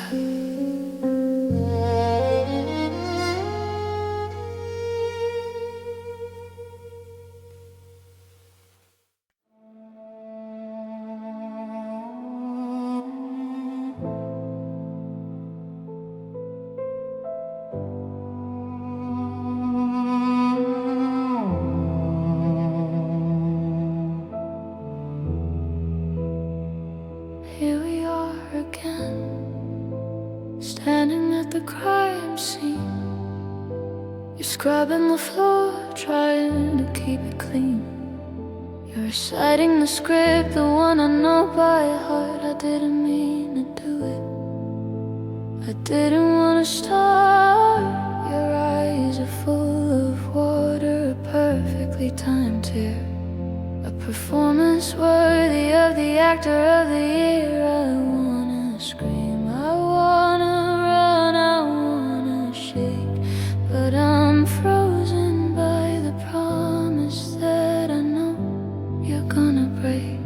Here we are again, standing at the crime scene. You're scrubbing the floor, trying to keep it clean. You're reciting the script, the one I know by heart. I didn't mean to do it, I didn't want to start. Your eyes are full of water, a perfectly timed tear. A performance worthy of the actor of the year. I wanna scream, I wanna run, I wanna shake, but I'm frozen by the promise that I know you're gonna break.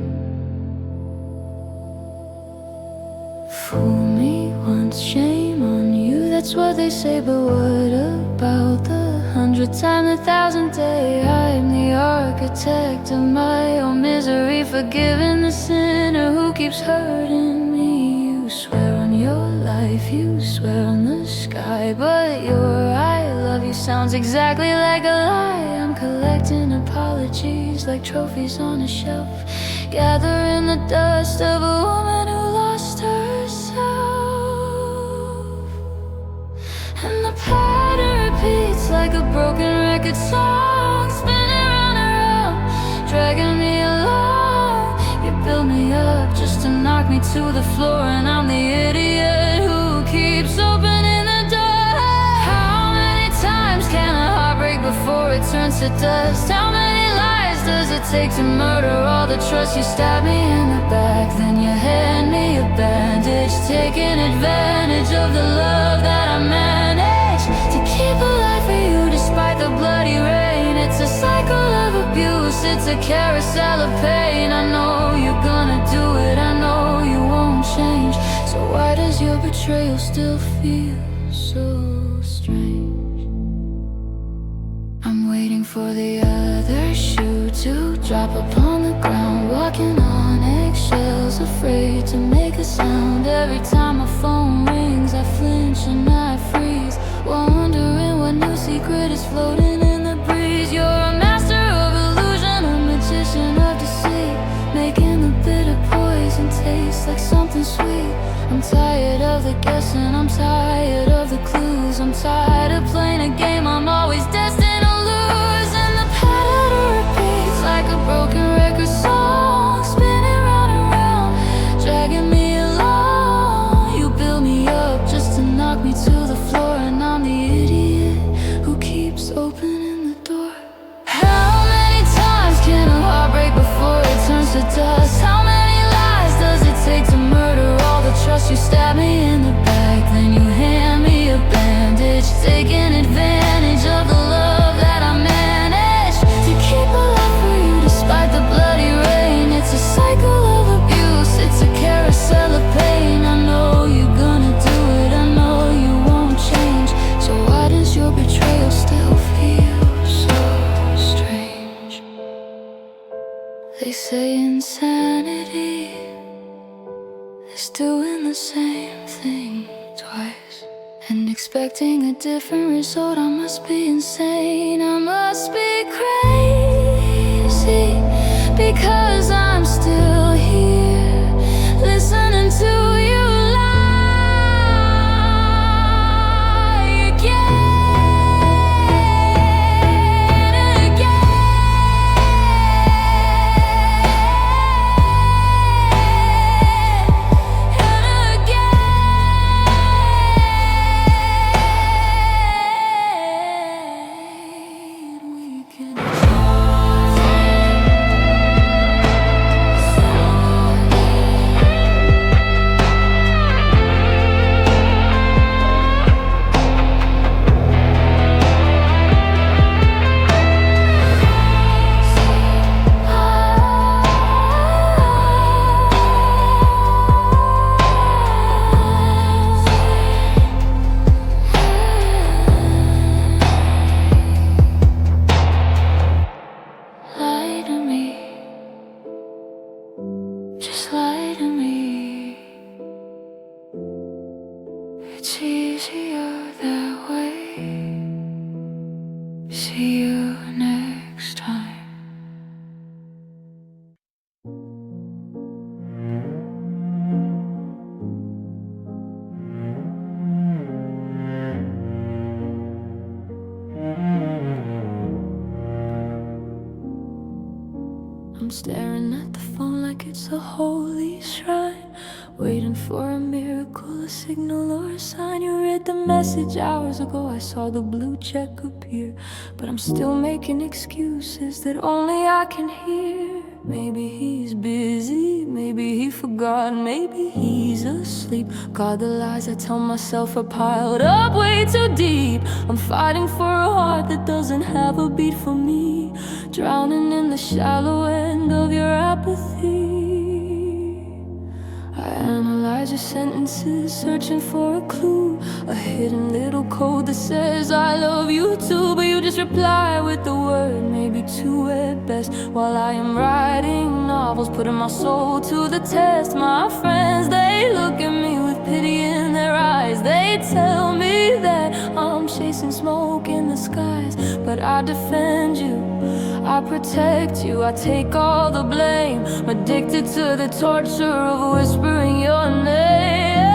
Fool me once, shame on you, that's what they say. But what about the 100th time, the 1000th day? I'm the architect of my own misery, forgiving the sinner who keeps hurting me. You swear on your life, you swear on the sky, but your I love you sounds exactly like a lie. I'm collecting apologies like trophies on a shelf, gathering the dust of a woman who lost herself. And the pattern repeats like a broken record song, spinning round and round, dragging me along. You build me up just to knock me to the floor, and I'm the idiot who keeps opening the door. How many times can a heart break before it turns to dust? How many lies does it take to murder all the trust? You stab me in the back, then you hand me a bandage, taking advantage of the love that I managed to keep alive for you despite the bloody rain. It's a cycle of abuse, it's a carousel of pain. I know you're gonna do it, I know you won't change. So why does your betrayal still feel so strange? I'm waiting for the other shoe to drop upon the ground, walking on eggshells, afraid to make a sound. Every time my phone rings, I flinch and I freeze, wondering what new secret is floating in the breeze. You're a master of illusion, a magician of deceit, making the bitter poison taste like something sweet. I'm tired of the guessing, I'm tired of the clues, I'm tired of playing a game I'm always destined to lose. And the pattern repeats like a broken record song, spinning round and round, dragging me along. You build me up just to knock me to the floor, and I'm the idiot who keeps opening the door. How many times can a heart break before it turns to dust? How many lies does it take to murder all the trust? You stab me in the back, then you hand me a bandage, taking advantage of the love that I managed to keep alive for you despite the bloody rain. It's a cycle of abuse, it's a carousel of pain. I know you're gonna do it, I know you won't change. So why does your betrayal still feel so strange? They say insanity is doing the same thing twice and expecting a different result. I must be insane, I must be crazy, because I'm still here listening to you lie again and again. easier that way. See you next time. I'm staring at the phone like it's a holy shrine, waiting for a miracle, a signal or a sign. You read the message hours ago, I saw the blue check appear, but I'm still making excuses that only I can hear. Maybe he's busy, maybe he forgot, maybe he's asleep. God, the lies I tell myself are piled up way too deep. I'm fighting for a heart that doesn't have a beat for me, drowning in the shallow end of your apathy. I analyze your sentences, searching for a clue, a hidden little code that says I love you too. But you just reply with the word, maybe two at best, while I am writing novels, putting my soul to the test. My friends, they look at me with pity in their eyes. They tell me that I'm chasing smoke in the skies, but I defend you, I protect you, I take all the blame. I'm addicted to the torture of whispering your name.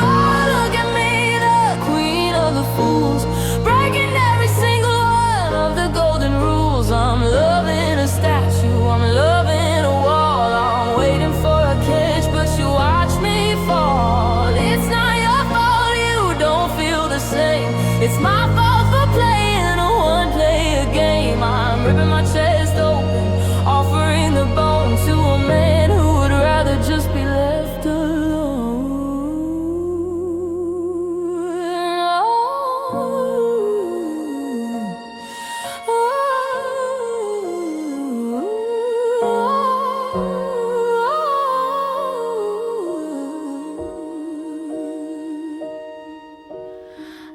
Oh, look at me, the queen of the fools, breaking every single one of the golden rules. I'm loving a statue, I'm loving a wall. I'm waiting for a catch, but you watch me fall. It's not your fault you don't feel the same. It's my fault for playing a one-player game. I'm ripping my chest open, offering the bone to a man who would rather just be left alone.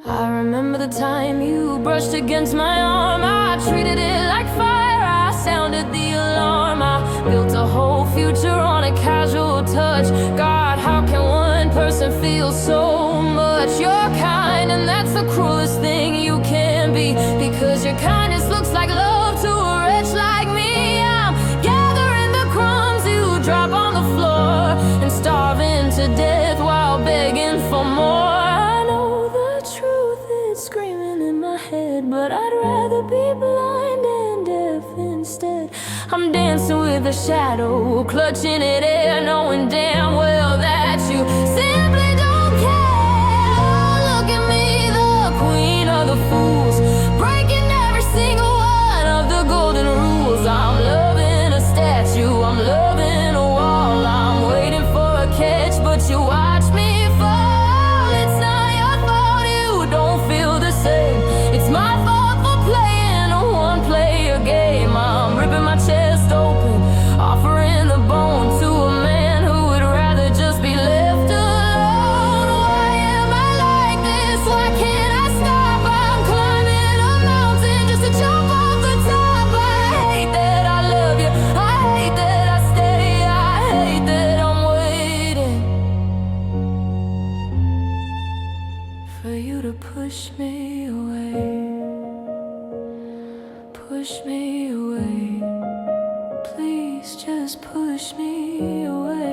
I remember the time you brushed against my arm. I treated it like fire, I sounded the alarm. I built a whole future on a casual touch. God, how can one person feel so much? You're kind, and that's the cruelest thing you can be, because your kindness looks like love to a wretch like me. I'm gathering the crumbs you drop on the floor and starving to death while begging for more. I know the truth is screaming in my head, but I'd rather be blind and deaf instead. I'm dancing with a shadow, clutching at air, knowing damn well that you simply don't care. Oh, look at me, the queen of the fools, breaking every single one of the golden rules. I'm loving a statue, I'm loving a wall. I'm waiting for a catch, but you watch me fall. It's not your fault you don't feel the same. It's my fault for playing a one-player game. I'm ripping my chest open, offering the bone to a man who would rather just be left alone. Why am I like this? Why can't I stop? I'm climbing a mountain just to jump off the top. I hate that I love you, I hate that I stay, I hate that I'm waiting for you to push me away, push me away. Please just push me away.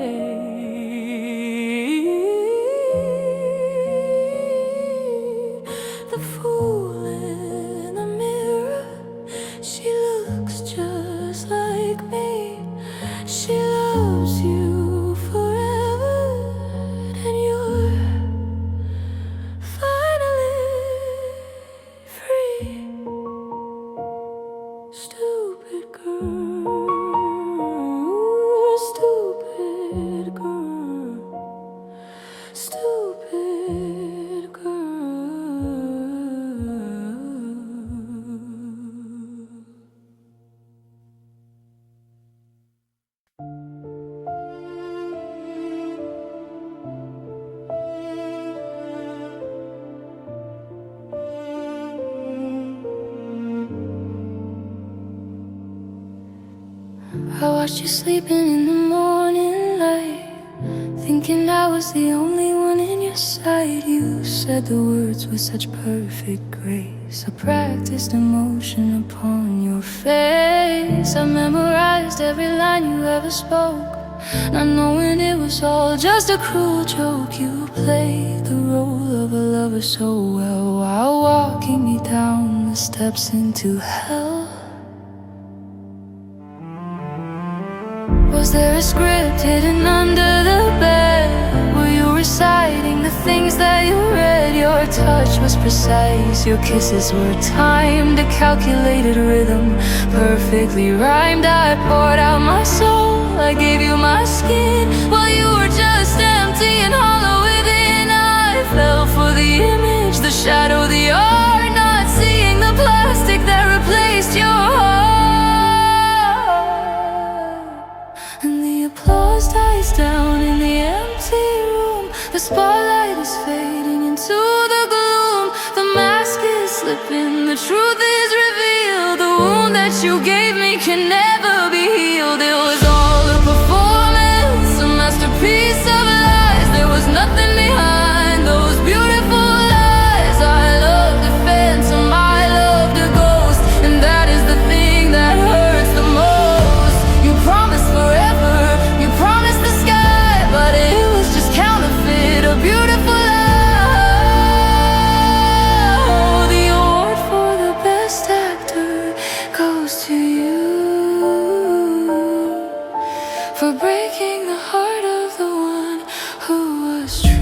The fool in the mirror, she looks just like me. She loves you forever, and you're finally free. Stupid girl, stupid girl, stupid girl. I watched you sleeping in the morning light, thinking I was the only one in your beside you said the words with such perfect grace. I practiced emotion upon your face. I memorized every line you ever spoke, not knowing it was all just a cruel joke. You played the role of a lover so well, while walking me down the steps into hell. Was there a script hidden under the bed? Were you reciting the things that you read? Your touch was precise, your kisses were timed, a calculated rhythm, perfectly rhymed. I poured out my soul, I gave you my skin, while you were just empty and hollow within. I fell for the image, the shadow, the art, not seeing the plastic that replaced your heart. And the applause dies down in the empty room. The spotlight is fading into the gloom. The mask is slipping, the truth is revealed. The wound that you gave me can never be healed. It was all a performance, a masterpiece of lies. There was nothing behind those beautiful lies. I loved a phantom, I loved a ghost, and that is the thing that hurts the most. You promised forever, you promised the sky, but it was just counterfeit, a beautiful lie. Oh, the award for the best actor goes to you, for breaking the heart of the one who was true.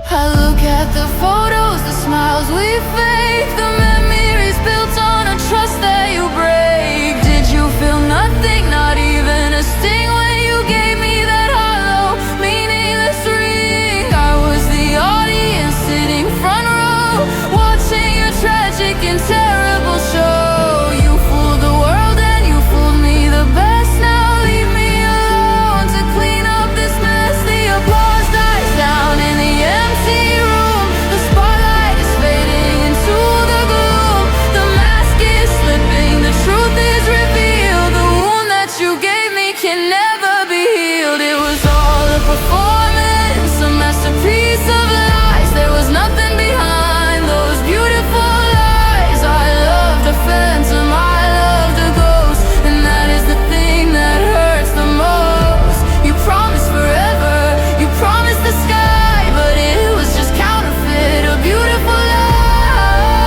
I look at the photos, the smiles we fake, the memories built on a trust that you break. Did you feel nothing, not even a sting, when you gave me that hollow, meaningless ring? I was the audience sitting front row, watching your tragic and terrible show. You fooled the world and you fooled me the best. Now leave me alone to clean up this mess. The applause dies down in the empty room. The spotlight is fading into the gloom. The mask is slipping, the truth is revealed. The wound that you gave me can never be healed. It was all a performance, a masterpiece of lies. There was nothing behind those beautiful lies. I loved a phantom, I loved a ghost, and that is the thing that hurts the most. You promised forever, you promised the sky, but it was just counterfeit, a beautiful lie.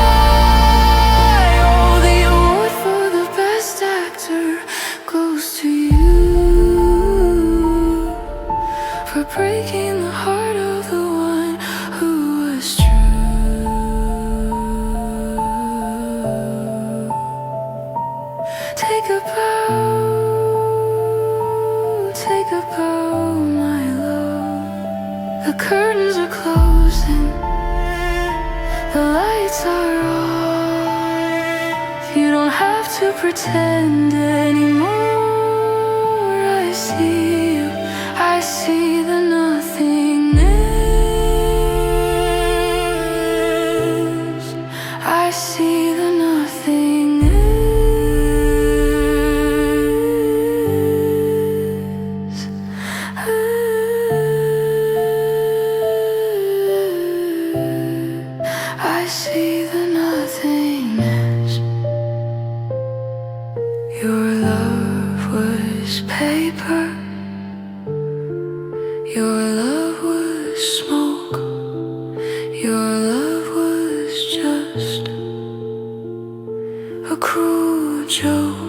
Oh, the award for the best actor goes to you, for breaking the heart of the one who was true. Take a bow, my love. The curtains are closing, the lights are off. You don't have to pretend anymore. I see you, I see the nothingness. I see the nothingness. I see the nothingness. Your love was paper, your love was smoke, your love was just a cruel joke.